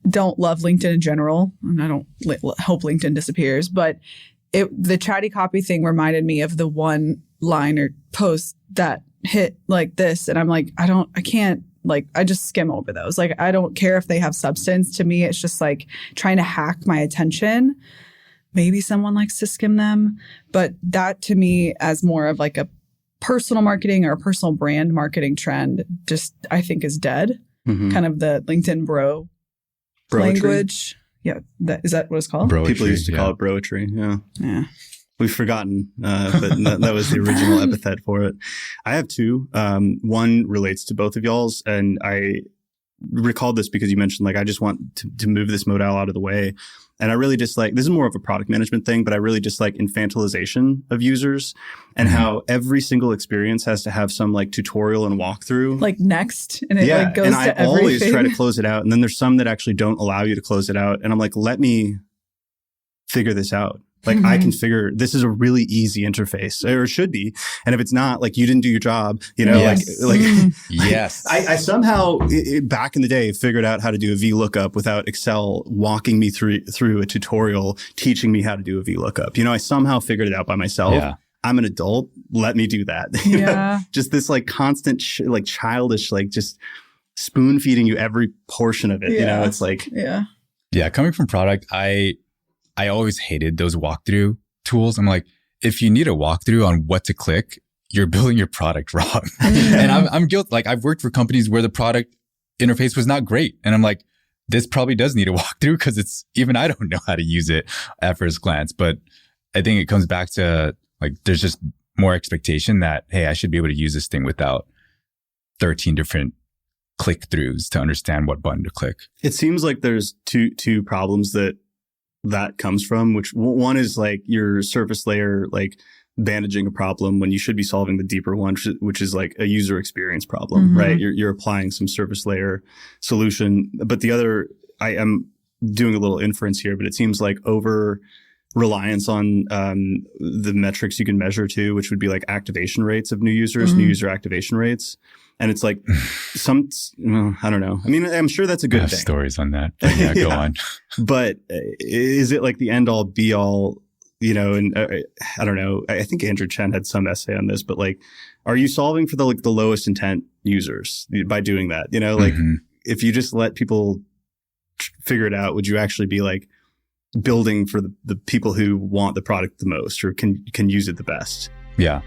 don't love LinkedIn in general. And I don't hope LinkedIn disappears. But the chatty copy thing reminded me of the one liner post that hit like this. And I'm like, I can't. Like, I just skim over those. Like, I don't care if they have substance. To me, it's just like trying to hack my attention. Maybe someone likes to skim them. But that to me, as more of like a personal marketing or a personal brand marketing trend, just I think is dead. Kind of the LinkedIn bro language. Yeah. Is that what it's called? Broetry, people used to call it broetry. Yeah. We've forgotten, but that was the original epithet for it. I have two. One relates to both of y'all's, and I recalled this because you mentioned, like, I just want to move this modal out of the way. And I really dislike, this is more of a product management thing, but I really dislike infantilization of users and how every single experience has to have some like tutorial and walkthrough. Like next, and it like goes and to I always everything. try to close it out. And then there's some that actually don't allow you to close it out. And I'm like, let me figure this out. Like, I can figure, this is a really easy interface, or it should be. And if it's not, like, you didn't do your job, like yes. I somehow back in the day figured out how to do a VLOOKUP without Excel walking me through a tutorial teaching me how to do a VLOOKUP. I somehow figured it out by myself. Yeah. I'm an adult. Let me do that. Just this like constant, like childish, like just spoon feeding you every portion of it. It's like, yeah. Coming from product, I always hated those walkthrough tools. I'm like, if you need a walkthrough on what to click, you're building your product wrong. And I'm guilty. Like, I've worked for companies where the product interface was not great. And I'm like, this probably does need a walkthrough because even I don't know how to use it at first glance. But I think it comes back to like, there's just more expectation that, hey, I should be able to use this thing without 13 different click throughs to understand what button to click. It seems like there's two problems that comes from, which one is like your surface layer, like bandaging a problem when you should be solving the deeper one, which is like a user experience problem, right? You're applying some surface layer solution. But the other, I am doing a little inference here, but it seems like over reliance on the metrics you can measure too, which would be like activation rates of new users, new user activation rates. And it's like I don't know. I mean, I'm sure that's a good I have thing. Stories on that. But go on. But is it like the end all be all, and I don't know. I think Andrew Chen had some essay on this, but like, are you solving for the lowest intent users by doing that? Like if you just let people figure it out, would you actually be like building for the people who want the product the most or can use it the best? Yeah.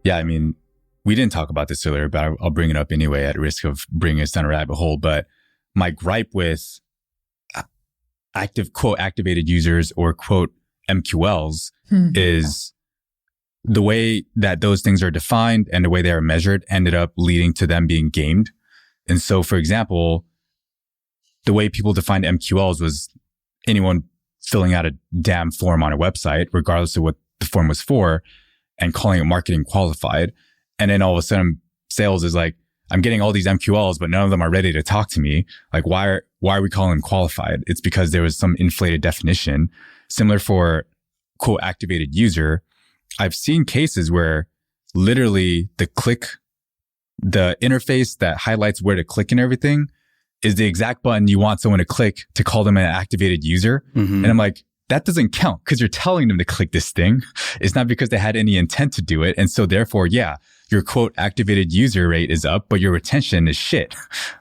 Yeah, I mean, we didn't talk about this earlier, but I'll bring it up anyway at risk of bringing us down a rabbit hole. But my gripe with quote activated users or quote MQLs is the way that those things are defined and the way they are measured ended up leading to them being gamed. And so, for example, the way people defined MQLs was anyone filling out a damn form on a website, regardless of what the form was for, and calling it marketing qualified. And then all of a sudden, sales is like, I'm getting all these MQLs, but none of them are ready to talk to me. Like, why are we calling them qualified? It's because there was some inflated definition. Similar for quote activated user. I've seen cases where literally the interface that highlights where to click and everything is the exact button you want someone to click to call them an activated user. And I'm like, that doesn't count because you're telling them to click this thing. It's not because they had any intent to do it. And so therefore, yeah, your quote activated user rate is up, but your retention is shit.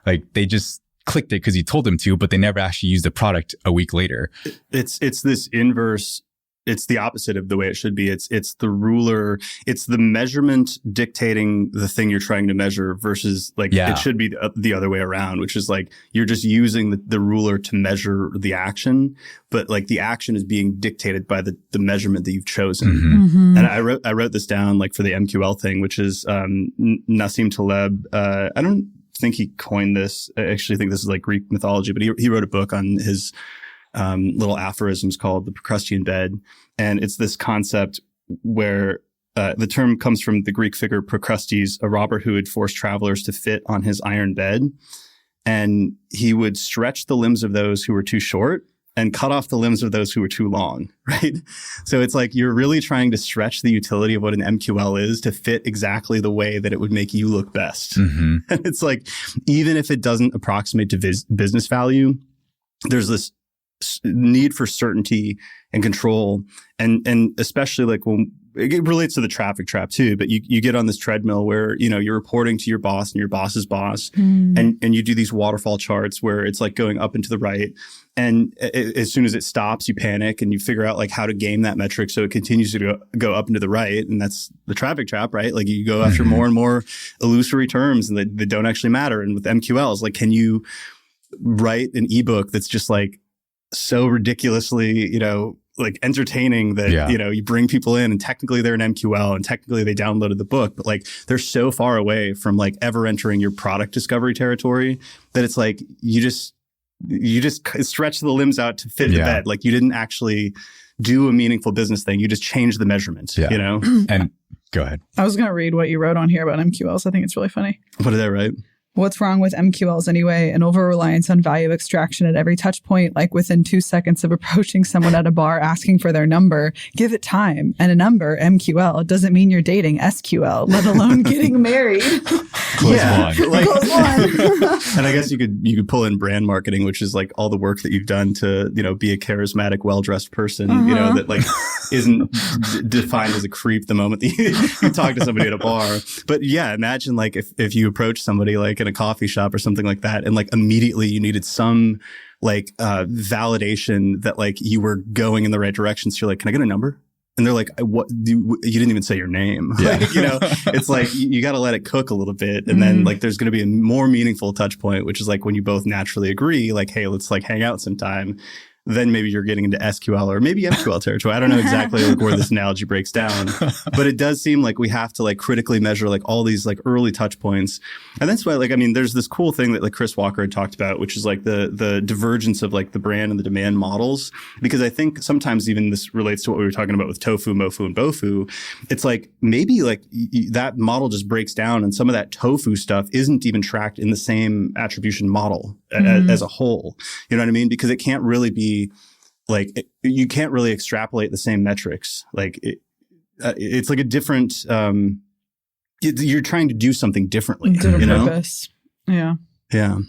Like they just clicked it because you told them to, but they never actually used the product a week later. It's this inverse. It's the opposite of the way it should be. It's the ruler. It's the measurement dictating the thing you're trying to measure versus like it should be the other way around, which is like you're just using the ruler to measure the action, but like the action is being dictated by the measurement that you've chosen. And I wrote this down like for the MQL thing, which is Nassim Taleb. I don't think he coined this. I actually think this is like Greek mythology, but he wrote a book on his little aphorisms called the Procrustean bed. And it's this concept where the term comes from the Greek figure Procrustes, a robber who would force travelers to fit on his iron bed. And he would stretch the limbs of those who were too short and cut off the limbs of those who were too long, right? So it's like you're really trying to stretch the utility of what an MQL is to fit exactly the way that it would make you look best. And it's like, even if it doesn't approximate to business value, there's this need for certainty and control, and especially like when it relates to the traffic trap too, but you get on this treadmill where, you know, you're reporting to your boss and your boss's boss, and you do these waterfall charts where it's like going up and to the right. And as soon as it stops, you panic and you figure out like how to game that metric so it continues to go up and to the right. And that's the traffic trap, right? Like you go after more and more illusory terms and that don't actually matter. And with MQLs, like, can you write an ebook that's just like so ridiculously, you know, like entertaining that, you know, you bring people in and technically they're an MQL and technically they downloaded the book, but like they're so far away from like ever entering your product discovery territory that it's like you just stretch the limbs out to fit the bed. Like you didn't actually do a meaningful business thing. You just changed the measurement, you know? And go ahead. I was going to read what you wrote on here about MQLs. I think it's really funny. What did I write? What's wrong with MQLs anyway? An over-reliance on value extraction at every touch point, like within 2 seconds of approaching someone at a bar asking for their number. Give it time. And a number, MQL, doesn't mean you're dating SQL, let alone getting married. Close one. Like, and I guess you could pull in brand marketing, which is like all the work that you've done to, you know, be a charismatic, well-dressed person, you know, that like isn't defined as a creep the moment that you talk to somebody at a bar. But yeah, imagine like if you approach somebody like in a coffee shop or something like that, and like immediately you needed some like validation that like you were going in the right direction. So you're like, can I get a number? And they're like, what? You didn't even say your name. Yeah. Like, you know, it's like you got to let it cook a little bit. And then like there's going to be a more meaningful touch point, which is like when you both naturally agree, like, hey, let's like hang out sometime. Then maybe you're getting into SQL or maybe MQL territory. I don't know exactly like where this analogy breaks down, but it does seem like we have to like critically measure like all these like early touch points. And that's why like, I mean, there's this cool thing that like Chris Walker had talked about, which is like the divergence of like the brand and the demand models. Because I think sometimes even this relates to what we were talking about with tofu, mofu, and bofu. It's like maybe like that model just breaks down and some of that tofu stuff isn't even tracked in the same attribution model as a whole. You know what I mean? Because it can't really be like you can't really extrapolate the same metrics. Like it's like a different. You're trying to do something differently. Different purpose. Yeah. Yeah.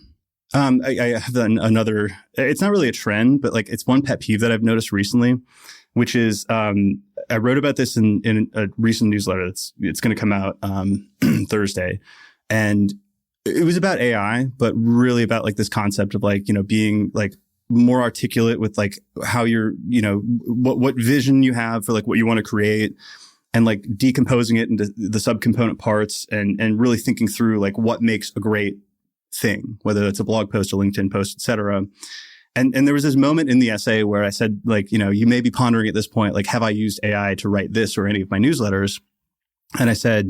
I have another. It's not really a trend, but like it's one pet peeve that I've noticed recently, which is I wrote about this in a recent newsletter. It's going to come out Thursday, and it was about AI, but really about like this concept of like, you know, being like more articulate with like how you're, you know, what vision you have for like what you want to create, and like decomposing it into the subcomponent parts and really thinking through like what makes a great thing, whether it's a blog post, a LinkedIn post, et cetera. And there was this moment in the essay where I said, like, you know, you may be pondering at this point, like, have I used AI to write this or any of my newsletters? And I said,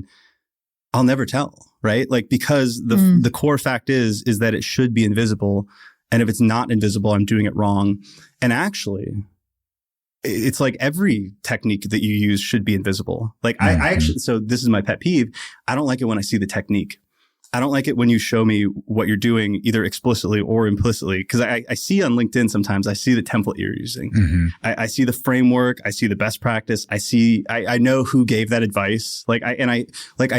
I'll never tell, right? Like, because the core fact is that it should be invisible. And if it's not invisible, I'm doing it wrong. And actually, it's like every technique that you use should be invisible. Like I actually, so this is my pet peeve. I don't like it when I see the technique. I don't like it when you show me what you're doing either explicitly or implicitly. Because I see on LinkedIn sometimes, I see the template you're using. I see the framework. I see the best practice. I know who gave that advice. Like I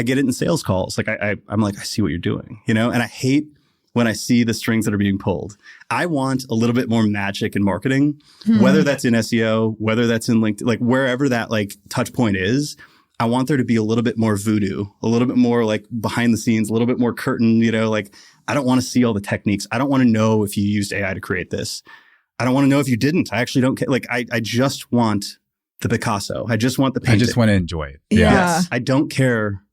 get it in sales calls. Like I'm like, I see what you're doing, you know? And I hate when I see the strings that are being pulled. I want a little bit more magic in marketing, whether that's in SEO, whether that's in LinkedIn, like wherever that like touch point is. I want there to be a little bit more voodoo, a little bit more like behind the scenes, a little bit more curtain, you know, like I don't want to see all the techniques. I don't want to know if you used AI to create this. I don't want to know if you didn't. I actually don't care. Like I just want the Picasso. I just want the painting. I just want to enjoy it. Yeah. Yes. I don't care.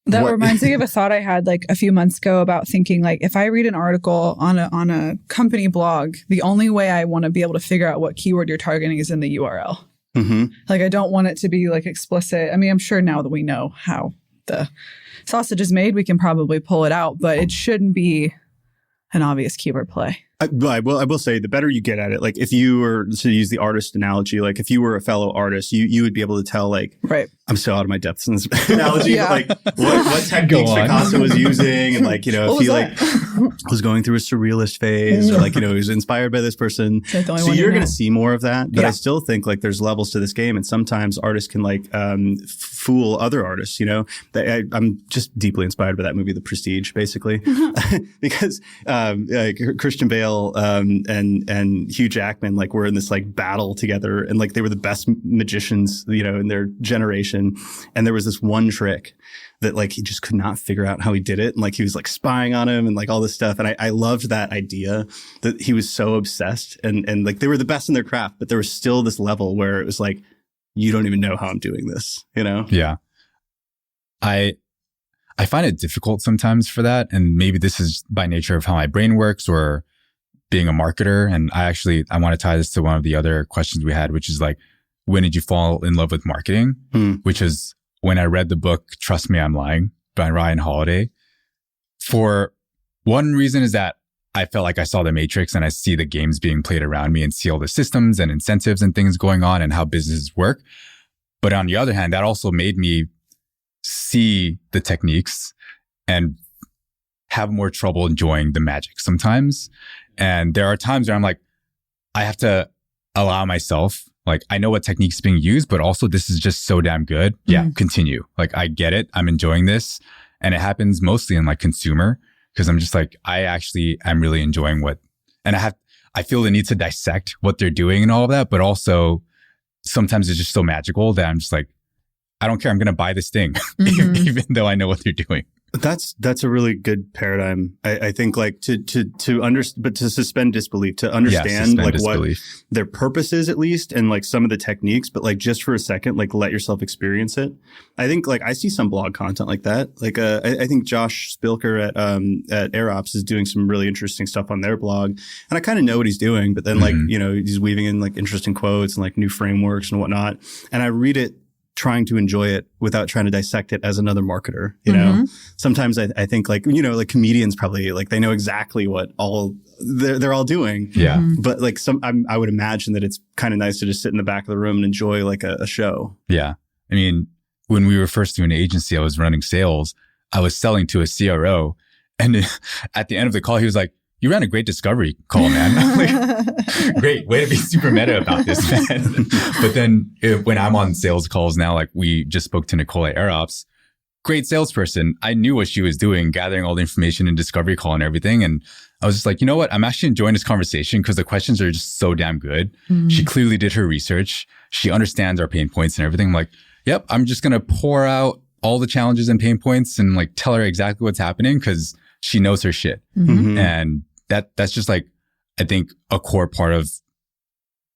That reminds me of a thought I had like a few months ago about thinking like if I read an article on a company blog, the only way I want to be able to figure out what keyword you're targeting is in the URL. Like I don't want it to be like explicit. I mean, I'm sure now that we know how the sausage is made, we can probably pull it out, but it shouldn't be an obvious keyword play. I will say the better you get at it, like if you were to use the artist analogy, like if you were a fellow artist, you would be able to tell like, right. I'm so out of my depths in this analogy, but like what techniques Picasso was using and like, you know, if he like was going through a surrealist phase or like, you know, he was inspired by this person. So you're going to see more of that. But I still think like there's levels to this game. And sometimes artists can like fool other artists, you know. I'm just deeply inspired by that movie, The Prestige, basically. Because Christian Bale and Hugh Jackman like were in this like battle together and like they were the best magicians, you know, in their generation. And there was this one trick that like he just could not figure out how he did it. And like he was like spying on him and like all this stuff. And I loved that idea that he was so obsessed and like they were the best in their craft, but there was still this level where it was like, you don't even know how I'm doing this, you know? Yeah. I find it difficult sometimes for that. And maybe this is by nature of how my brain works or being a marketer. And I want to tie this to one of the other questions we had, which is like, when did you fall in love with marketing? Which is when I read the book, Trust Me, I'm Lying by Ryan Holiday. For one reason is that I felt like I saw the Matrix and I see the games being played around me and see all the systems and incentives and things going on and how businesses work. But on the other hand, that also made me see the techniques and have more trouble enjoying the magic sometimes. And there are times where I'm like, I have to allow myself, like, I know what technique's being used, but also this is just so damn good. Yeah, continue. Like, I get it. I'm enjoying this. And it happens mostly in like consumer because I'm just like, I actually am really enjoying I feel the need to dissect what they're doing and all of that. But also sometimes it's just so magical that I'm just like, I don't care. I'm going to buy this thing, even though I know what they're doing. That's a really good paradigm. I think like but to suspend disbelief, to understand like disbelief. What their purpose is at least, and like some of the techniques, but like just for a second, like let yourself experience it. I think like I see some blog content like that. Like I think Josh Spilker at AirOps is doing some really interesting stuff on their blog, and I kind of know what he's doing, but then like you know he's weaving in like interesting quotes and like new frameworks and whatnot, and I read it trying to enjoy it without trying to dissect it as another marketer, you know? Sometimes I think like, you know, like comedians probably like they know exactly what they're all doing. Yeah. But like I would imagine that it's kind of nice to just sit in the back of the room and enjoy like a show. Yeah. I mean, when we were first doing an agency, I was running sales. I was selling to a CRO. And at the end of the call, he was like, "You ran a great discovery call, man." I'm like, great, way to be super meta about this, man. But then when I'm on sales calls now, like we just spoke to Nicole at AirOps, great salesperson. I knew what she was doing, gathering all the information in discovery call and everything. And I was just like, you know what? I'm actually enjoying this conversation because the questions are just so damn good. She clearly did her research. She understands our pain points and everything. I'm like, yep, I'm just going to pour out all the challenges and pain points and like tell her exactly what's happening because she knows her shit. And that's just like, I think a core part of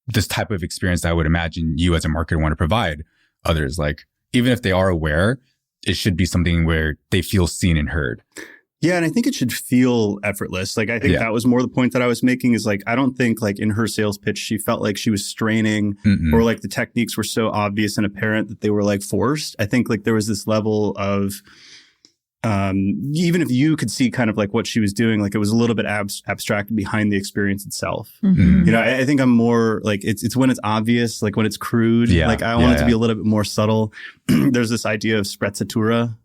this type of experience I would imagine you as a marketer want to provide others. Like, even if they are aware, it should be something where they feel seen and heard. Yeah, and I think it should feel effortless. Like, I think that was more the point that I was making is like, I don't think like in her sales pitch, she felt like she was straining or like the techniques were so obvious and apparent that they were like forced. I think like there was this level of, even if you could see kind of like what she was doing, like it was a little bit abstract behind the experience itself. You know, I think I'm more like, it's when it's obvious, like when it's crude, like I want it to be a little bit more subtle. There's this idea of sprezzatura,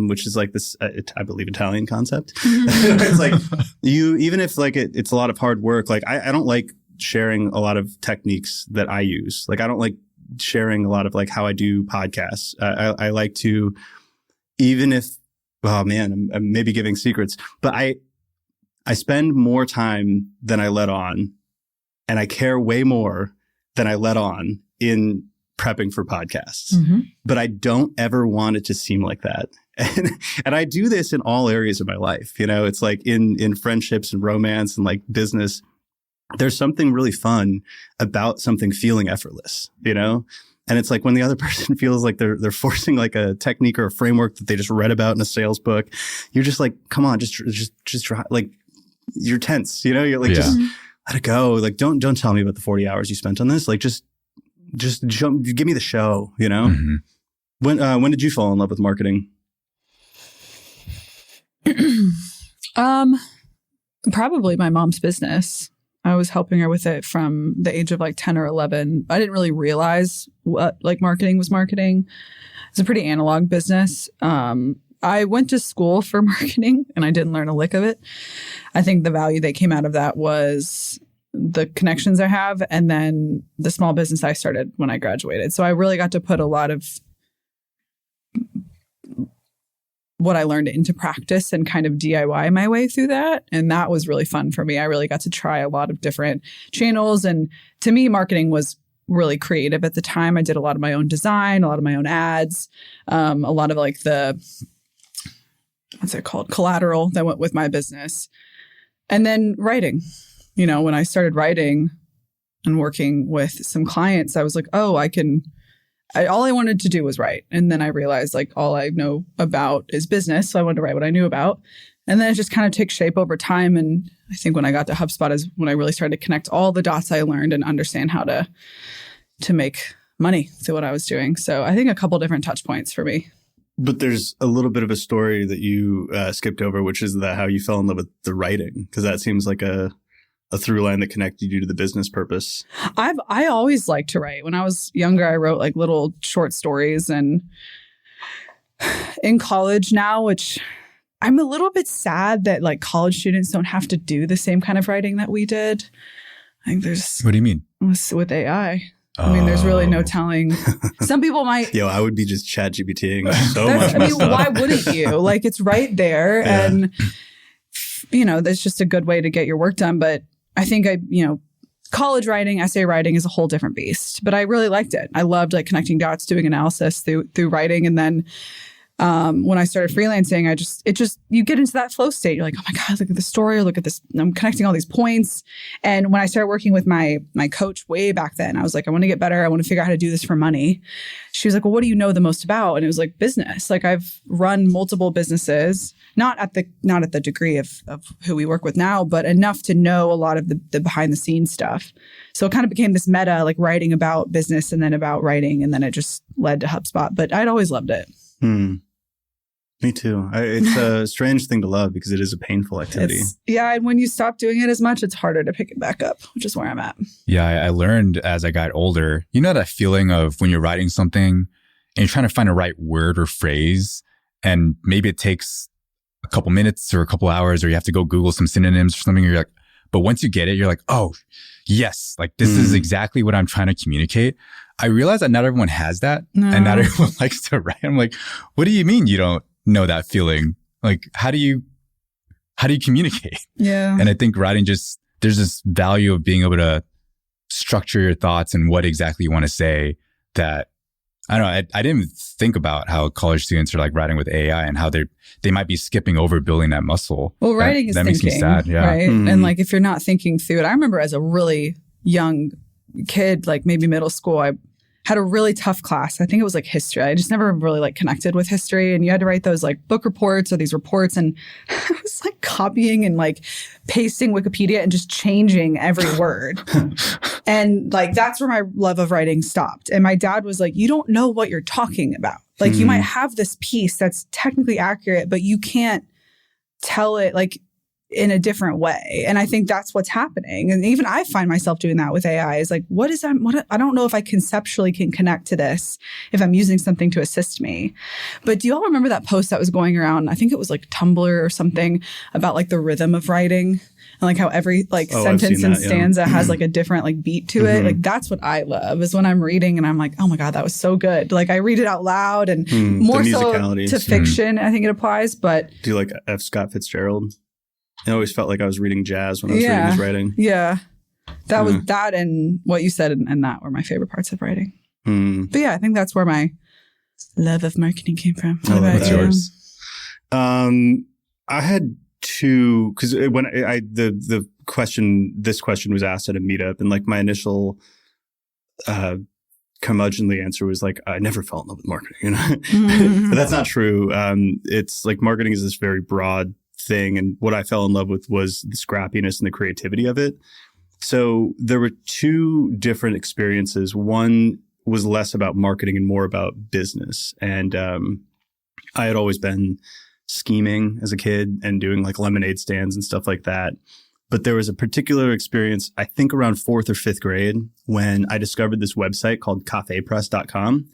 which is like this, I believe, Italian concept. It's like even if like it's a lot of hard work, like I don't like sharing a lot of techniques that I use. Like I don't like sharing a lot of like how I do podcasts. I like to, even if, oh man, I'm maybe giving secrets, but I spend more time than I let on, and I care way more than I let on in prepping for podcasts. But I don't ever want it to seem like that. And I do this in all areas of my life. You know, it's like in friendships and romance and like business, there's something really fun about something feeling effortless, you know? And it's like when the other person feels like they're forcing like a technique or a framework that they just read about in a sales book, you're just like, come on, just try. Like you're tense, you know, you're like, just let it go. Like, don't tell me about the 40 hours you spent on this. Like, just give me the show, you know? When did you fall in love with marketing? Probably my mom's business. I was helping her with it from the age of like 10 or 11. I didn't really realize what like marketing was marketing. It's a pretty analog business. I went to school for marketing and I didn't learn a lick of it. I think the value that came out of that was the connections I have and then the small business I started when I graduated. So I really got to put a lot of what I learned into practice and kind of DIY my way through that. And that was really fun for me. I really got to try a lot of different channels. And to me, marketing was really creative at the time. I did a lot of my own design, a lot of my own ads, a lot of like the, what's it called? Collateral that went with my business. And then writing. You know, when I started writing and working with some clients, I was like, oh, all I wanted to do was write. And then I realized like all I know about is business. So I wanted to write what I knew about. And then it just kind of takes shape over time. And I think when I got to HubSpot is when I really started to connect all the dots I learned and understand how to make money through what I was doing. So I think a couple different touch points for me. But there's a little bit of a story that you skipped over, which is how you fell in love with the writing, because that seems like a through line that connected you to the business purpose. I always liked to write. When I was younger, I wrote like little short stories, and in college now, which I'm a little bit sad that like college students don't have to do the same kind of writing that we did. I think there's... What do you mean? With AI. I mean, there's really no telling. Some people might... Yo, I would be just ChatGPTing so much. I mean, why wouldn't you? Like, it's right there. Yeah. And, you know, that's just a good way to get your work done. But I think college writing, essay writing is a whole different beast. But I really liked it. I loved like connecting dots, doing analysis through writing. And then when I started freelancing, you get into that flow state. You're like, oh my God, look at the story. Look at this. I'm connecting all these points. And when I started working with my coach way back then, I was like, I want to get better. I want to figure out how to do this for money. She was like, well, what do you know the most about? And it was like business. Like I've run multiple businesses, not at the degree of who we work with now, but enough to know a lot of the behind the scenes stuff. So it kind of became this meta, like writing about business and then about writing. And then it just led to HubSpot, but I'd always loved it. Me too. It's a strange thing to love because it is a painful activity. And when you stop doing it as much, it's harder to pick it back up, which is where I'm at. Yeah, I learned as I got older, you know that feeling of when you're writing something and you're trying to find a right word or phrase, and maybe it takes a couple minutes or a couple hours, or you have to go Google some synonyms or something. You're like, but once you get it, you're like, oh, yes, like this is exactly what I'm trying to communicate. I realize that not everyone has that, and not everyone likes to write. I'm like, what do you mean you don't know that feeling? Like, how do you communicate? Yeah. And I think writing there's this value of being able to structure your thoughts and what exactly you want to say that, I don't know, I didn't think about how college students are like writing with AI and how they might be skipping over building that muscle. Well, writing is thinking, makes me sad. Yeah. Right? And like, if you're not thinking through it, I remember as a really young kid, like maybe middle school, I had a really tough class. I think it was like history. I just never really like connected with history. And you had to write those like book reports or these reports. And I was like copying and like pasting Wikipedia and just changing every word. And like, that's where my love of writing stopped. And my dad was like, you don't know what you're talking about. Like you might have this piece that's technically accurate, but you can't tell it like in a different way. And I think that's what's happening. And even I find myself doing that with AI is like, what is that? I don't know if I conceptually can connect to this if I'm using something to assist me. But do you all remember that post that was going around? I think it was like Tumblr or something about like the rhythm of writing and like how every like sentence and stanza has like a different like beat to it. Like that's what I love is when I'm reading and I'm like, oh my God, that was so good. Like I read it out loud and more so to fiction. I think it applies, but. Do you like F. Scott Fitzgerald? I always felt like I was reading jazz when I was reading his writing. Yeah. That was that and what you said and that were my favorite parts of writing. But yeah, I think that's where my love of marketing came from. What about yours? I had two, because when this question was asked at a meetup, and like my initial curmudgeonly answer was like, I never fell in love with marketing, you know? But that's not true. It's like marketing is this very broad thing. And what I fell in love with was the scrappiness and the creativity of it. So there were two different experiences. One was less about marketing and more about business. And I had always been scheming as a kid and doing like lemonade stands and stuff like that. But there was a particular experience, I think around 4th or 5th grade, when I discovered this website called cafepress.com.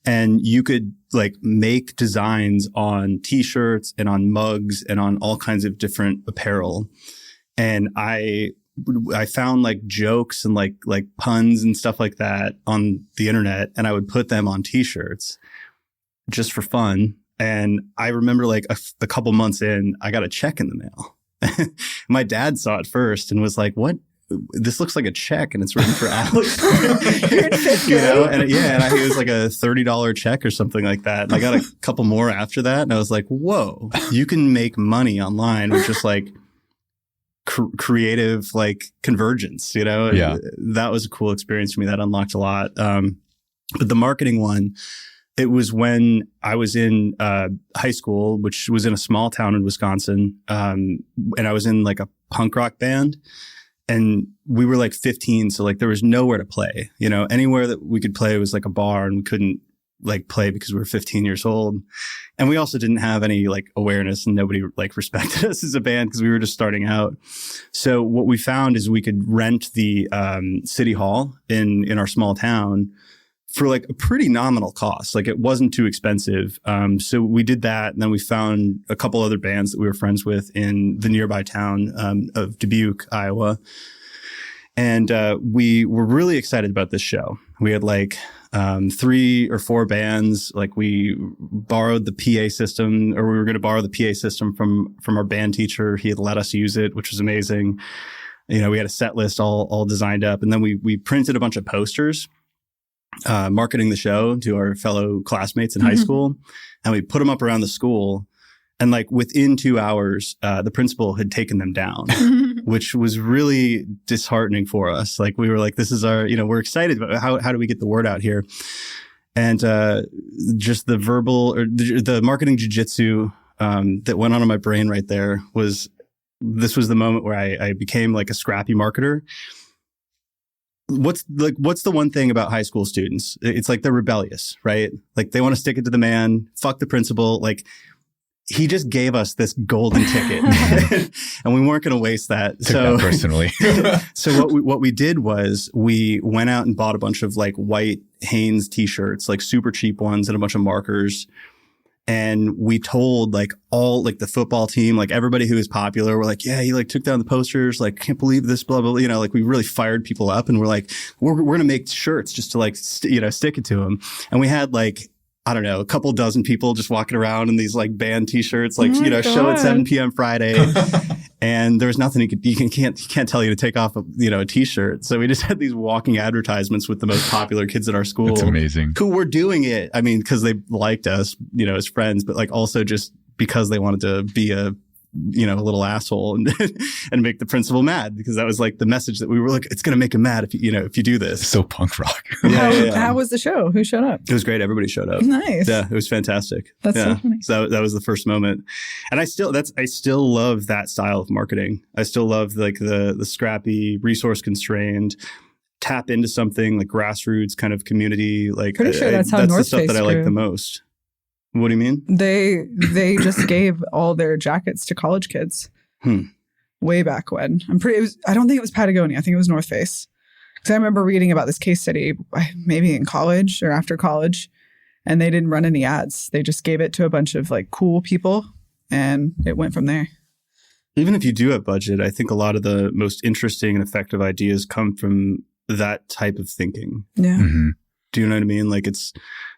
And you could like make designs on t-shirts and on mugs and on all kinds of different apparel. And I found like jokes and like puns and stuff like that on the internet. And I would put them on t-shirts just for fun. And I remember like a couple months in, I got a check in the mail. My dad saw it first and was like, what? This looks like a check and it's written for Alex. You know? And he was like a $30 check or something like that. And I got a couple more after that. And I was like, whoa, you can make money online with just like creative, like convergence, you know? Yeah. That was a cool experience for me. That unlocked a lot. But the marketing one, it was when I was in high school, which was in a small town in Wisconsin. And I was in like a punk rock band. And we were like 15, so like there was nowhere to play. You know, anywhere that we could play was like a bar, and we couldn't like play because we were 15 years old. And we also didn't have any like awareness, and nobody like respected us as a band because we were just starting out. So what we found is we could rent the city hall in our small town for like a pretty nominal cost. Like it wasn't too expensive. So we did that. And then we found a couple other bands that we were friends with in the nearby town of Dubuque, Iowa. And we were really excited about this show. We had like 3 or 4 bands. Like we borrowed the PA system, or we were going to borrow the PA system from our band teacher. He had let us use it, which was amazing. You know, we had a set list all designed up. And then we printed a bunch of posters marketing the show to our fellow classmates in high school. And we put them up around the school. And like within 2 hours, the principal had taken them down, which was really disheartening for us. Like we were like, this is our, you know, we're excited, but how do we get the word out here? And just the verbal or the marketing jujitsu that went on in my brain right there this was the moment where I became like a scrappy marketer. What's the one thing about high school students? It's like they're rebellious, right? Like they want to stick it to the man, fuck the principal. Like he just gave us this golden ticket and we weren't going to waste that. Took that personally. So what we did was we went out and bought a bunch of like white Hanes t-shirts, like super cheap ones, and a bunch of markers. And we told like all like the football team, like everybody who was popular, we're like, yeah, he like took down the posters. Like, can't believe this, blah, blah, blah. You know, like we really fired people up, and we're like, we're going to make shirts just to like, stick it to them. And we had like, I don't know, a couple dozen people just walking around in these like band t-shirts, like, show at 7 p.m. Friday. And there was nothing he can't tell you to take off a t-shirt. So we just had these walking advertisements with the most popular kids at our school. That's amazing. Who were doing it. I mean, because they liked us, as friends, but like also just because they wanted to be a a little asshole and make the principal mad, because that was like the message that we were like, it's going to make him mad if you do this. So punk rock. How was the show? Who showed up? It was great. Everybody showed up. Nice. Yeah, it was fantastic. That's so funny. So that was the first moment. And I still love that style of marketing. I still love like the scrappy, resource constrained, tap into something like grassroots kind of community. Like pretty sure that's how that's North the stuff Face that I like the most. What do you mean? They just gave all their jackets to college kids way back when. I don't think it was Patagonia. I think it was North Face. Because I remember reading about this case study maybe in college or after college, and they didn't run any ads. They just gave it to a bunch of like cool people, and it went from there. Even if you do have budget, I think a lot of the most interesting and effective ideas come from that type of thinking. Yeah. Mm-hmm. Do you know what I mean? Like it's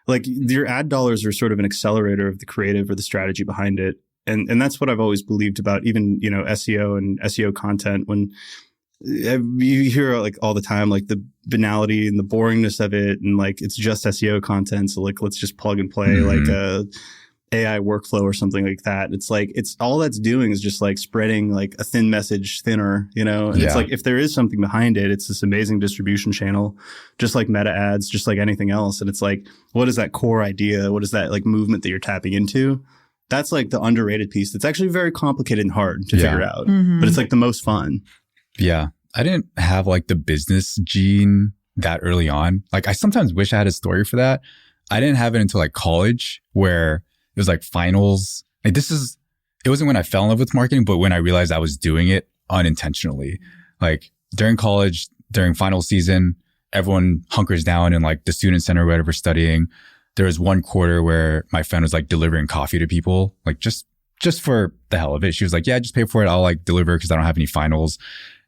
like your ad dollars are sort of an accelerator of the creative or the strategy behind it. And that's what I've always believed about even, SEO and SEO content. When you hear like all the time, like the banality and the boringness of it, and like it's just SEO content. So like, let's just plug and play like a AI workflow or something like that. It's like, it's all that's doing is just like spreading like a thin message thinner, and it's like, if there is something behind it, it's this amazing distribution channel, just like meta ads, just like anything else. And it's like, what is that core idea? What is that like movement that you're tapping into? That's like the underrated piece. That's actually very complicated and hard to figure out, but it's like the most fun. Yeah. I didn't have like the business gene that early on. Like I sometimes wish I had a story for that. I didn't have it until like college, where it was like finals. Like it wasn't when I fell in love with marketing, but when I realized I was doing it unintentionally. Like during college, during final season, everyone hunkers down in like the student center or whatever studying. There was one quarter where my friend was like delivering coffee to people, like just for the hell of it. She was like, yeah, just pay for it. I'll like deliver because I don't have any finals.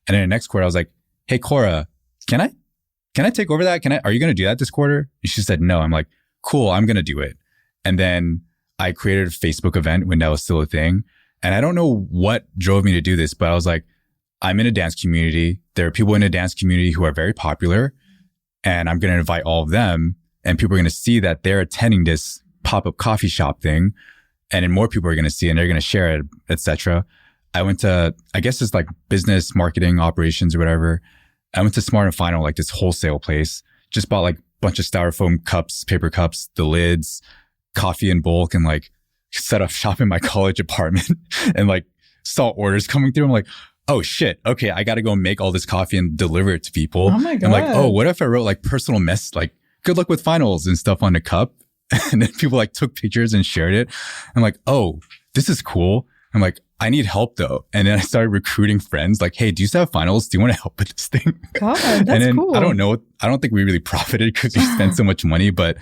And then the next quarter, I was like, hey, Cora, can I take over that? Are you going to do that this quarter? And she said, no. I'm like, cool, I'm going to do it. And then I created a Facebook event when that was still a thing. And I don't know what drove me to do this, but I was like, I'm in a dance community. There are people in a dance community who are very popular, and I'm going to invite all of them. And people are going to see that they're attending this pop-up coffee shop thing. And then more people are going to see, and they're going to share it, etc. I went to, I guess it's like business, marketing, operations or whatever. I went to Smart & Final, like this wholesale place, just bought like a bunch of styrofoam cups, paper cups, the lids, coffee in bulk, and like set up shop in my college apartment and like saw orders coming through. I'm like, oh shit, okay, I got to go make all this coffee and deliver it to people. Oh my God. I'm like, oh, what if I wrote like personal like good luck with finals and stuff on the cup? And then people like took pictures and shared it. I'm like, oh, this is cool. I'm like, I need help though. And then I started recruiting friends like, hey, do you still have finals? Do you want to help with this thing? God, that's and then, cool. I don't know. I don't think we really profited because we spent so much money, but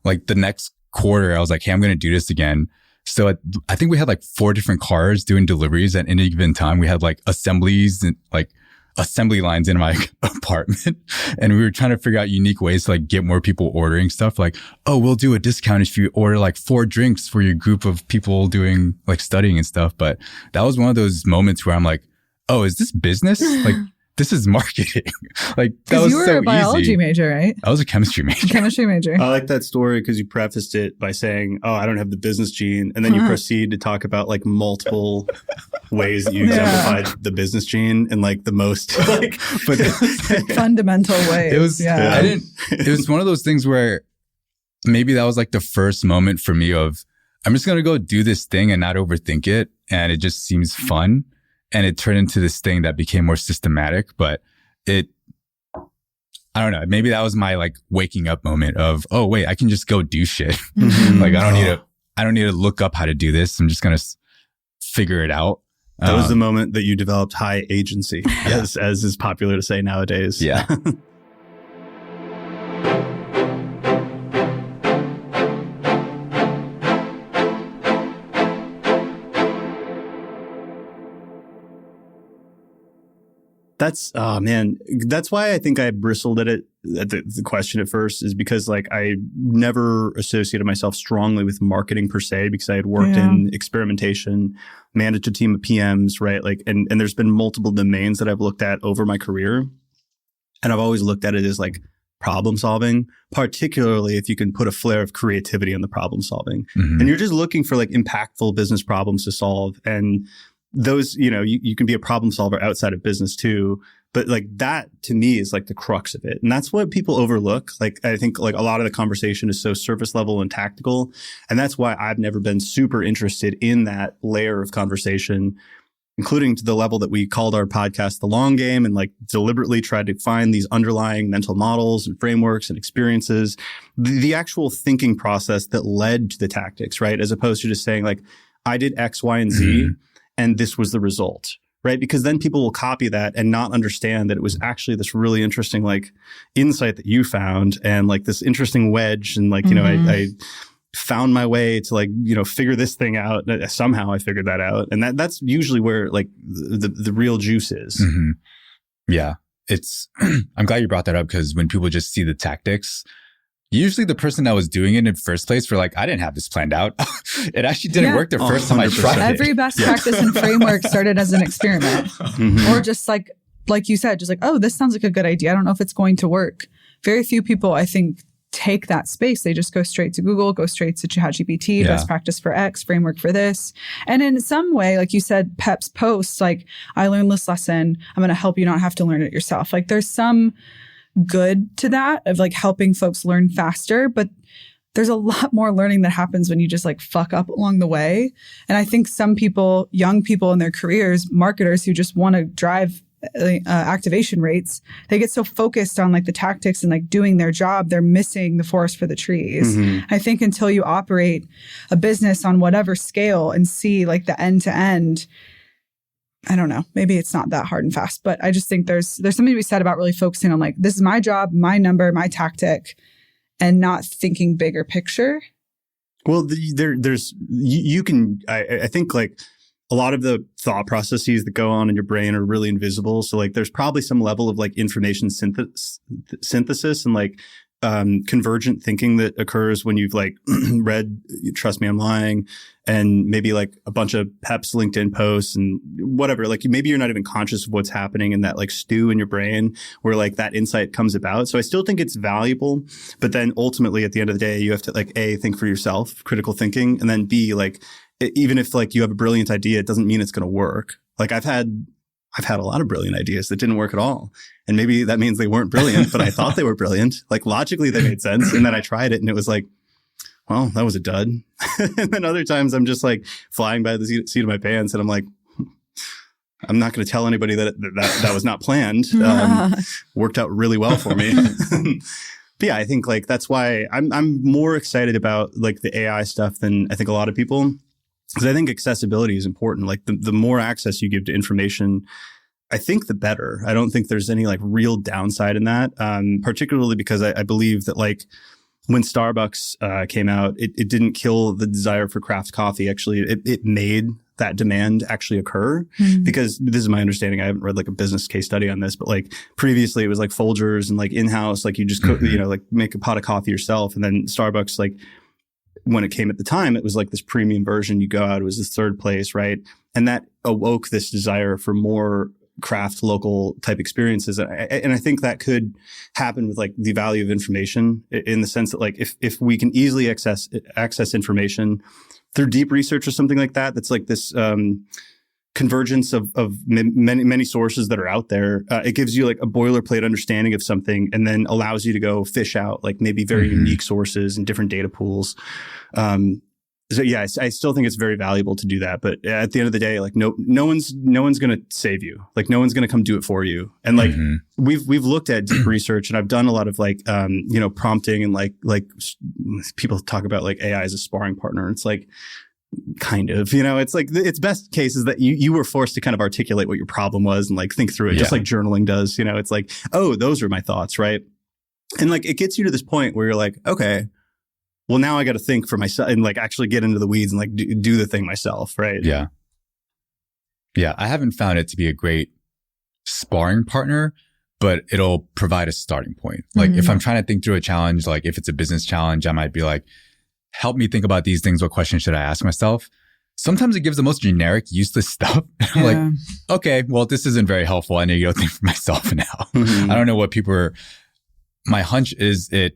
like the next quarter, I was like, hey, I'm going to do this again. So I think we had like 4 different cars doing deliveries at any given time. We had like assemblies and like assembly lines in my apartment. And we were trying to figure out unique ways to like get more people ordering stuff. Like, oh, we'll do a discount if you order like 4 drinks for your group of people doing like studying and stuff. But that was one of those moments where I'm like, oh, is this business? Like, this is marketing. Like that was you were so a biology easy. major, right? I was a chemistry major. Chemistry major. I like that story because you prefaced it by saying, oh, I don't have the business gene. And then you proceed to talk about like multiple ways that you exemplified the business gene in like the most like but fundamental ways. It was, it was one of those things where maybe that was like the first moment for me of, I'm just going to go do this thing and not overthink it. And it just seems fun. And it turned into this thing that became more systematic, but I don't know, maybe that was my like waking up moment of, oh wait, I can just go do shit. Like I don't need to look up how to do this. I'm just going to figure it out. That was the moment that you developed high agency, as is popular to say nowadays. Yeah. That's, oh man, that's why I think I bristled at it, at the question at first, is because like I never associated myself strongly with marketing per se, because I had worked in experimentation, managed a team of PMs, right? Like, and there's been multiple domains that I've looked at over my career. And I've always looked at it as like problem solving, particularly if you can put a flare of creativity on the problem solving. And you're just looking for like impactful business problems to solve. And those, you can be a problem solver outside of business too. But like that to me is like the crux of it. And that's what people overlook. Like, I think like a lot of the conversation is so surface level and tactical. And that's why I've never been super interested in that layer of conversation, including to the level that we called our podcast The Long Game, and like deliberately tried to find these underlying mental models and frameworks and experiences, the actual thinking process that led to the tactics, right? As opposed to just saying like, I did X, Y, and Z, and this was the result, right? Because then people will copy that and not understand that it was actually this really interesting like insight that you found, and like this interesting wedge. And like, I found my way to like, figure this thing out. Somehow I figured that out. And that's usually where like the real juice is. Yeah. I'm glad you brought that up, because when people just see the tactics, usually the person that was doing it in the first place were like, I didn't have this planned out. It actually didn't work the first time I tried it. Every best practice and framework started as an experiment. Or just like you said, just like, oh, this sounds like a good idea. I don't know if it's going to work. Very few people, I think, take that space. They just go straight to Google, go straight to ChatGPT, best practice for X, framework for this. And in some way, like you said, Pep's posts, like, I learned this lesson, I'm going to help you not have to learn it yourself. Like there's some good to that of like helping folks learn faster, but there's a lot more learning that happens when you just like fuck up along the way. And I think some people, young people in their careers, marketers who just want to drive activation rates, they get so focused on like the tactics and like doing their job, they're missing the forest for the trees. I think until you operate a business on whatever scale and see like the end to end, I don't know, maybe it's not that hard and fast, but I just think there's something to be said about really focusing on like, this is my job, my number, my tactic, and not thinking bigger picture. Well, you can, I think like a lot of the thought processes that go on in your brain are really invisible. So like there's probably some level of like information synthesis and like convergent thinking that occurs when you've like read Trust Me, I'm Lying, and maybe like a bunch of Pep's LinkedIn posts and whatever. Like maybe you're not even conscious of what's happening in that like stew in your brain where like that insight comes about. So I still think it's valuable, but then ultimately at the end of the day, you have to like A, think for yourself, critical thinking, and then B, like even if like you have a brilliant idea, it doesn't mean it's going to work. Like I've had a lot of brilliant ideas that didn't work at all. And maybe that means they weren't brilliant, but I thought they were brilliant. Like logically they made sense. And then I tried it and it was like, well, that was a dud. And then other times I'm just like flying by the seat of my pants and I'm like, I'm not going to tell anybody that was not planned. Worked out really well for me. But yeah, I think like that's why I'm more excited about like the AI stuff than I think a lot of people. Because I think accessibility is important. Like the more access you give to information, I think the better. I don't think there's any like real downside in that, particularly because I believe that like when Starbucks came out, it didn't kill the desire for craft coffee. Actually, it made that demand actually occur. Because this is my understanding. I haven't read like a business case study on this, but like previously it was like Folgers and like in-house, like you just cook, like make a pot of coffee yourself. And then Starbucks, like when it came at the time, it was like this premium version. You go out, it was this third place, right? And that awoke this desire for more craft, local type experiences. And I think that could happen with like the value of information in the sense that like if we can easily access information through deep research or something like that, that's like this convergence of many sources that are out there. It gives you like a boilerplate understanding of something and then allows you to go fish out like maybe very unique sources and different data pools. So yeah, I still think it's very valuable to do that. But at the end of the day, like no one's going to save you. Like no one's going to come do it for you. And like we've looked at deep research, and I've done a lot of like prompting and like people talk about like AI as a sparring partner. It's like kind of, it's like its best case is that you were forced to kind of articulate what your problem was and like think through it, just like journaling does. It's like, oh, those are my thoughts, right? And like it gets you to this point where you're like, okay, well, now I got to think for myself and like actually get into the weeds and like do the thing myself, right? Yeah. Yeah, I haven't found it to be a great sparring partner, but it'll provide a starting point. Like if I'm trying to think through a challenge, like if it's a business challenge, I might be like, help me think about these things. What questions should I ask myself? Sometimes it gives the most generic, useless stuff. I'm like, okay, well, this isn't very helpful. I need to go think for myself now. I don't know what people are. My hunch is it,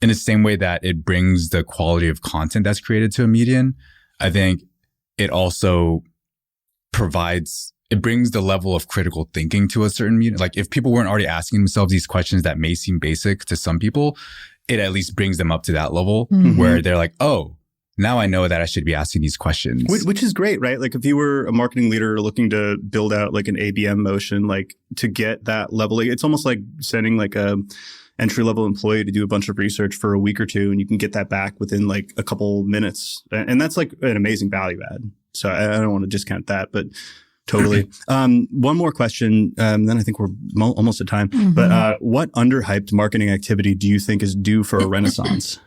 in the same way that it brings the quality of content that's created to a median, I think it also it brings the level of critical thinking to a certain meeting. Like if people weren't already asking themselves these questions that may seem basic to some people, it at least brings them up to that level where they're like, oh, now I know that I should be asking these questions. Which is great, right? Like if you were a marketing leader looking to build out like an ABM motion, like to get that level, it's almost like sending like a entry-level employee to do a bunch of research for a week or two, and you can get that back within like a couple minutes. And that's like an amazing value add. So I don't want to discount that, but totally. One more question, then I think we're almost at time. But what underhyped marketing activity do you think is due for a renaissance?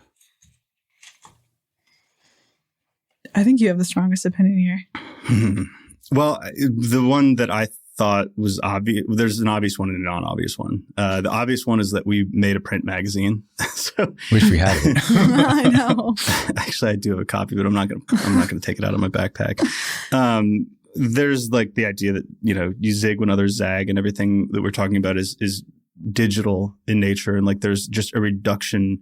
I think you have the strongest opinion here. Well, the one that I thought was obvious, there's an obvious one and a non-obvious one. The obvious one is that we made a print magazine. So wish we had it. I know. Actually, I do have a copy, but I'm not gonna take it out of my backpack. There's like the idea that, you zig when others zag, and everything that we're talking about is digital in nature. And like, there's just a reduction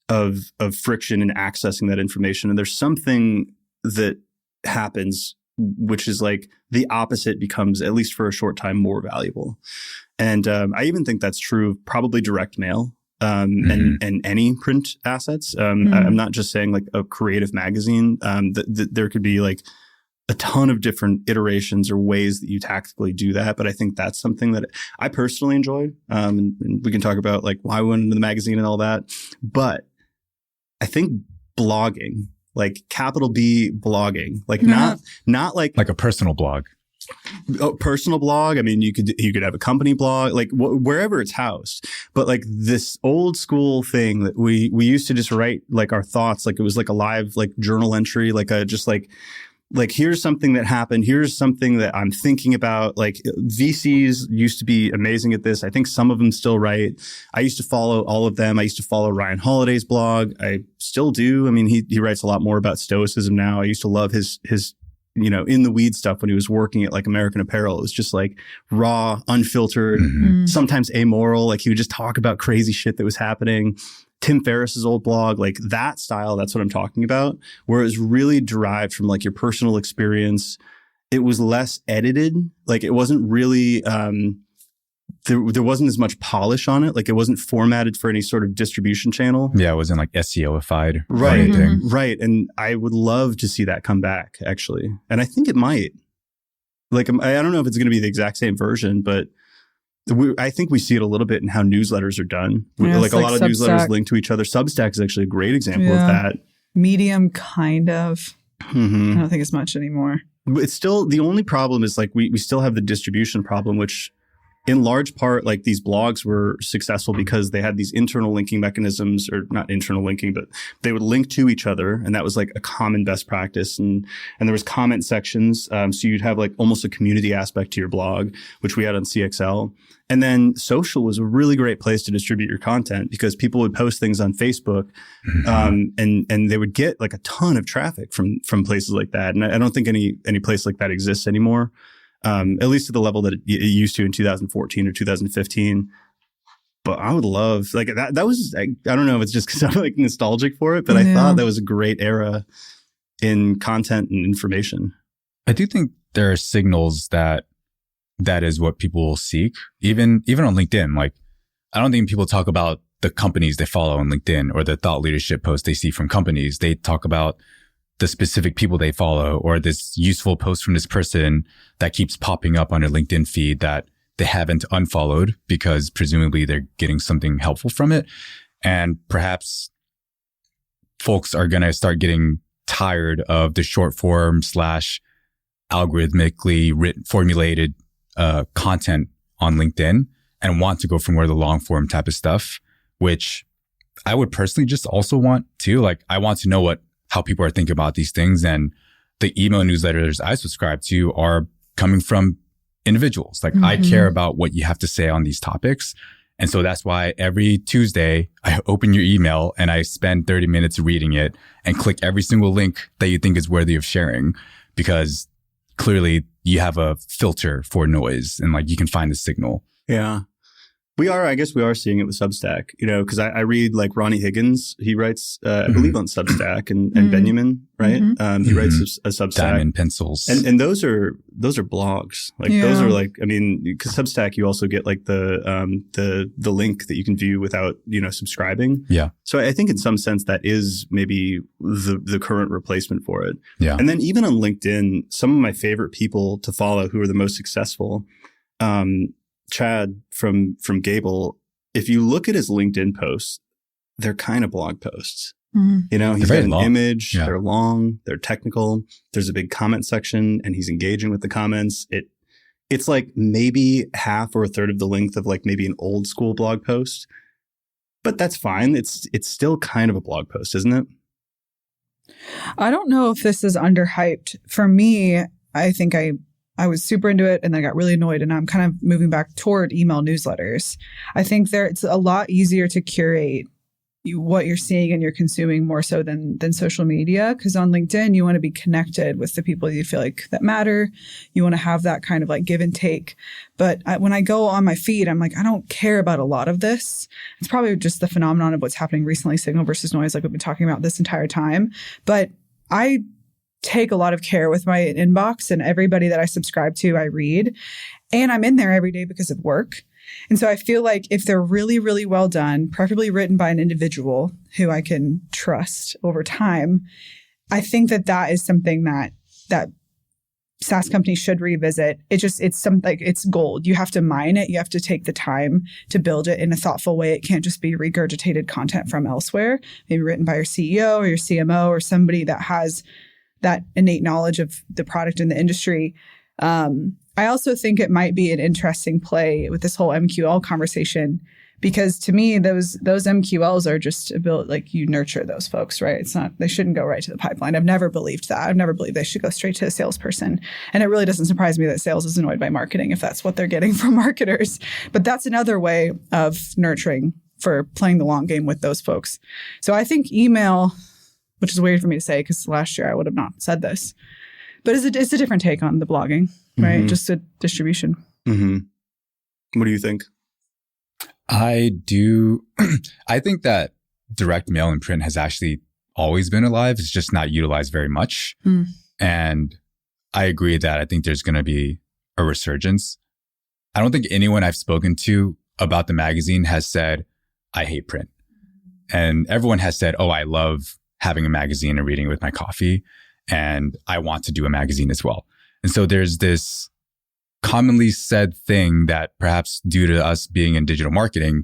of friction in accessing that information. And there's something that happens, which is like the opposite becomes, at least for a short time, more valuable. And I even think that's true of probably direct mail and any print assets. I'm not just saying like a creative magazine. There could be like a ton of different iterations or ways that you tactically do that. But I think that's something that I personally enjoy. And we can talk about like why we went into the magazine and all that. But I think blogging, like capital B blogging, like not like a personal blog. Personal blog. I mean, you could have a company blog, like wherever it's housed. But like this old school thing that we used to just write like our thoughts, like it was like a live like journal entry, like a just like here's something that happened. Here's something that I'm thinking about. Like VCs used to be amazing at this. I think some of them still write. I used to follow all of them. I used to follow Ryan Holiday's blog. I still do. I mean, he writes a lot more about stoicism now. I used to love his in the weeds stuff when he was working at like American Apparel. It was just like raw, unfiltered, sometimes amoral. Like he would just talk about crazy shit that was happening. Tim Ferriss's old blog, like that style, that's what I'm talking about, where it was really derived from like your personal experience. It was less edited. Like it wasn't really, there wasn't as much polish on it. Like it wasn't formatted for any sort of distribution channel. Yeah, it wasn't like SEO-ified. Right. Right. And I would love to see that come back, actually. And I think it might. Like, I don't know if it's going to be the exact same version, but I think we see it a little bit in how newsletters are done. Yeah, like a lot of Substack. Newsletters link to each other. Substack is actually a great example of that. Medium, kind of. I don't think it's much anymore. It's still, the only problem is like we still have the distribution problem, which in large part, like these blogs were successful because they had these internal linking mechanisms, or not internal linking, but they would link to each other. And that was like a common best practice. And there was comment sections. So you'd have like almost a community aspect to your blog, which we had on CXL. And then social was a really great place to distribute your content because people would post things on Facebook, and they would get like a ton of traffic from places like that. And I don't think any place like that exists anymore. At least to the level that it used to in 2014 or 2015. But I would love, like that was, I don't know if it's just because I'm like nostalgic for it, but I thought that was a great era in content and information. I do think there are signals that is what people will seek, even on LinkedIn. Like, I don't think people talk about the companies they follow on LinkedIn or the thought leadership posts they see from companies. They talk about the specific people they follow or this useful post from this person that keeps popping up on their LinkedIn feed that they haven't unfollowed because presumably they're getting something helpful from it. And perhaps folks are going to start getting tired of the short form / algorithmically formulated content on LinkedIn and want to go for more of the long form type of stuff, which I would personally just also want to. Like, I want to know how people are thinking about these things. And the email newsletters I subscribe to are coming from individuals. Like, I care about what you have to say on these topics. And so that's why every Tuesday I open your email and I spend 30 minutes reading it and click every single link that you think is worthy of sharing, because clearly you have a filter for noise and like you can find the signal. Yeah. I guess we are seeing it with Substack, because I read like Ronnie Higgins. He writes, I believe, on Substack, and Benjamin, right? He writes a Substack. Diamond Pencils. And those are blogs. Like those are like, because Substack, you also get like the link that you can view without, subscribing. Yeah. So I think in some sense that is maybe the current replacement for it. Yeah. And then even on LinkedIn, some of my favorite people to follow who are the most successful, Chad from Gable, if you look at his LinkedIn posts, they're kind of blog posts. He's got an image, they're long, they're technical. There's a big comment section and he's engaging with the comments. It's like maybe half or a third of the length of like maybe an old school blog post, but that's fine. It's still kind of a blog post, isn't it? I don't know if this is underhyped. For me, I think I was super into it and then I got really annoyed, and I'm kind of moving back toward email newsletters. I think it's a lot easier to curate what you're seeing and you're consuming more so than social media. Because on LinkedIn, you want to be connected with the people you feel like that matter. You want to have that kind of like give and take. But when I go on my feed, I'm like, I don't care about a lot of this. It's probably just the phenomenon of what's happening recently, signal versus noise, like we've been talking about this entire time. But I take a lot of care with my inbox, and everybody that I subscribe to, I read, and I'm in there every day because of work. And so I feel like if they're really, really well done, preferably written by an individual who I can trust over time, I think that is something that SaaS companies should revisit. It's gold. You have to mine it. You have to take the time to build it in a thoughtful way. It can't just be regurgitated content from elsewhere, maybe written by your CEO or your CMO or somebody that has that innate knowledge of the product and the industry. I also think it might be an interesting play with this whole MQL conversation, because to me, those MQLs are just like you nurture those folks, right? They shouldn't go right to the pipeline. I've never believed that. I've never believed they should go straight to a salesperson. And it really doesn't surprise me that sales is annoyed by marketing if that's what they're getting from marketers. But that's another way of nurturing for playing the long game with those folks. So I think email, which is weird for me to say because last year I would have not said this, but it's a different take on the blogging, right? Just a distribution. What do you think? I do. I think that direct mail and print has actually always been alive. It's just not utilized very much. And I agree that I think there's going to be a resurgence. I don't think anyone I've spoken to about the magazine has said, I hate print. And everyone has said, oh, I love having a magazine and reading it with my coffee. And I want to do a magazine as well. And so there's this commonly said thing that perhaps due to us being in digital marketing,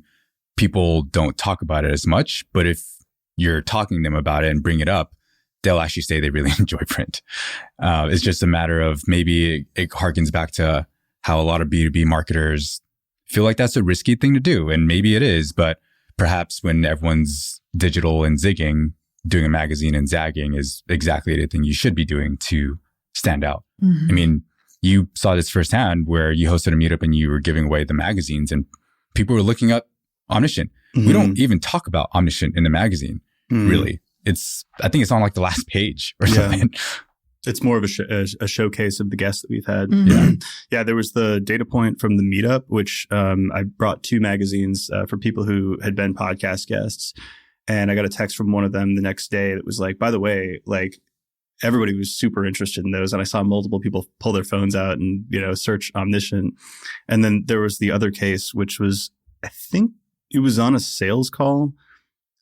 people don't talk about it as much. But if you're talking to them about it and bring it up, they'll actually say they really enjoy print. It's just a matter of maybe it harkens back to how a lot of B2B marketers feel like that's a risky thing to do. And maybe it is, but perhaps when everyone's digital and zigging, doing a magazine and zagging is exactly the thing you should be doing to stand out. I mean, you saw this firsthand where you hosted a meetup and you were giving away the magazines and people were looking up Omniscient. We don't even talk about Omniscient in the magazine, really. I think it's on like the last page or something. It's more of a showcase of the guests that we've had. Yeah. There was the data point from the meetup, which I brought 2 magazines for people who had been podcast guests. And I got a text from one of them the next day that was like, by the way, like everybody was super interested in those. And I saw multiple people pull their phones out and, search Omniscient. And then there was the other case, which was, I think it was on a sales call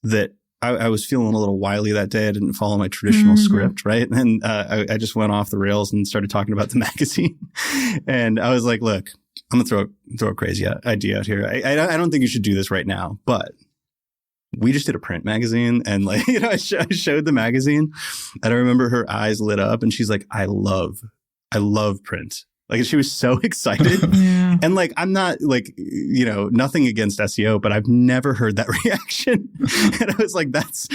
that I was feeling a little wily that day. I didn't follow my traditional script, right? And I just went off the rails and started talking about the magazine. And I was like, look, I'm going to throw a crazy idea out here. I don't think you should do this right now, but we just did a print magazine and like, I showed the magazine and I remember her eyes lit up and she's like, I love print. Like she was so excited. And like, I'm not like, nothing against SEO, but I've never heard that reaction. And I was like, that's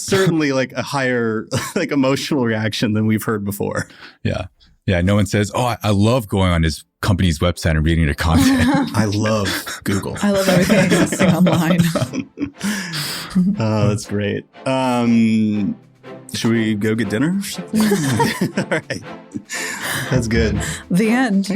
certainly like a higher like emotional reaction than we've heard before. Yeah. No one says, oh, I love going on his company's website and reading the content. I love Google. I love everything existing online. Oh, that's great. Should we go get dinner or something? All right. That's good. The end.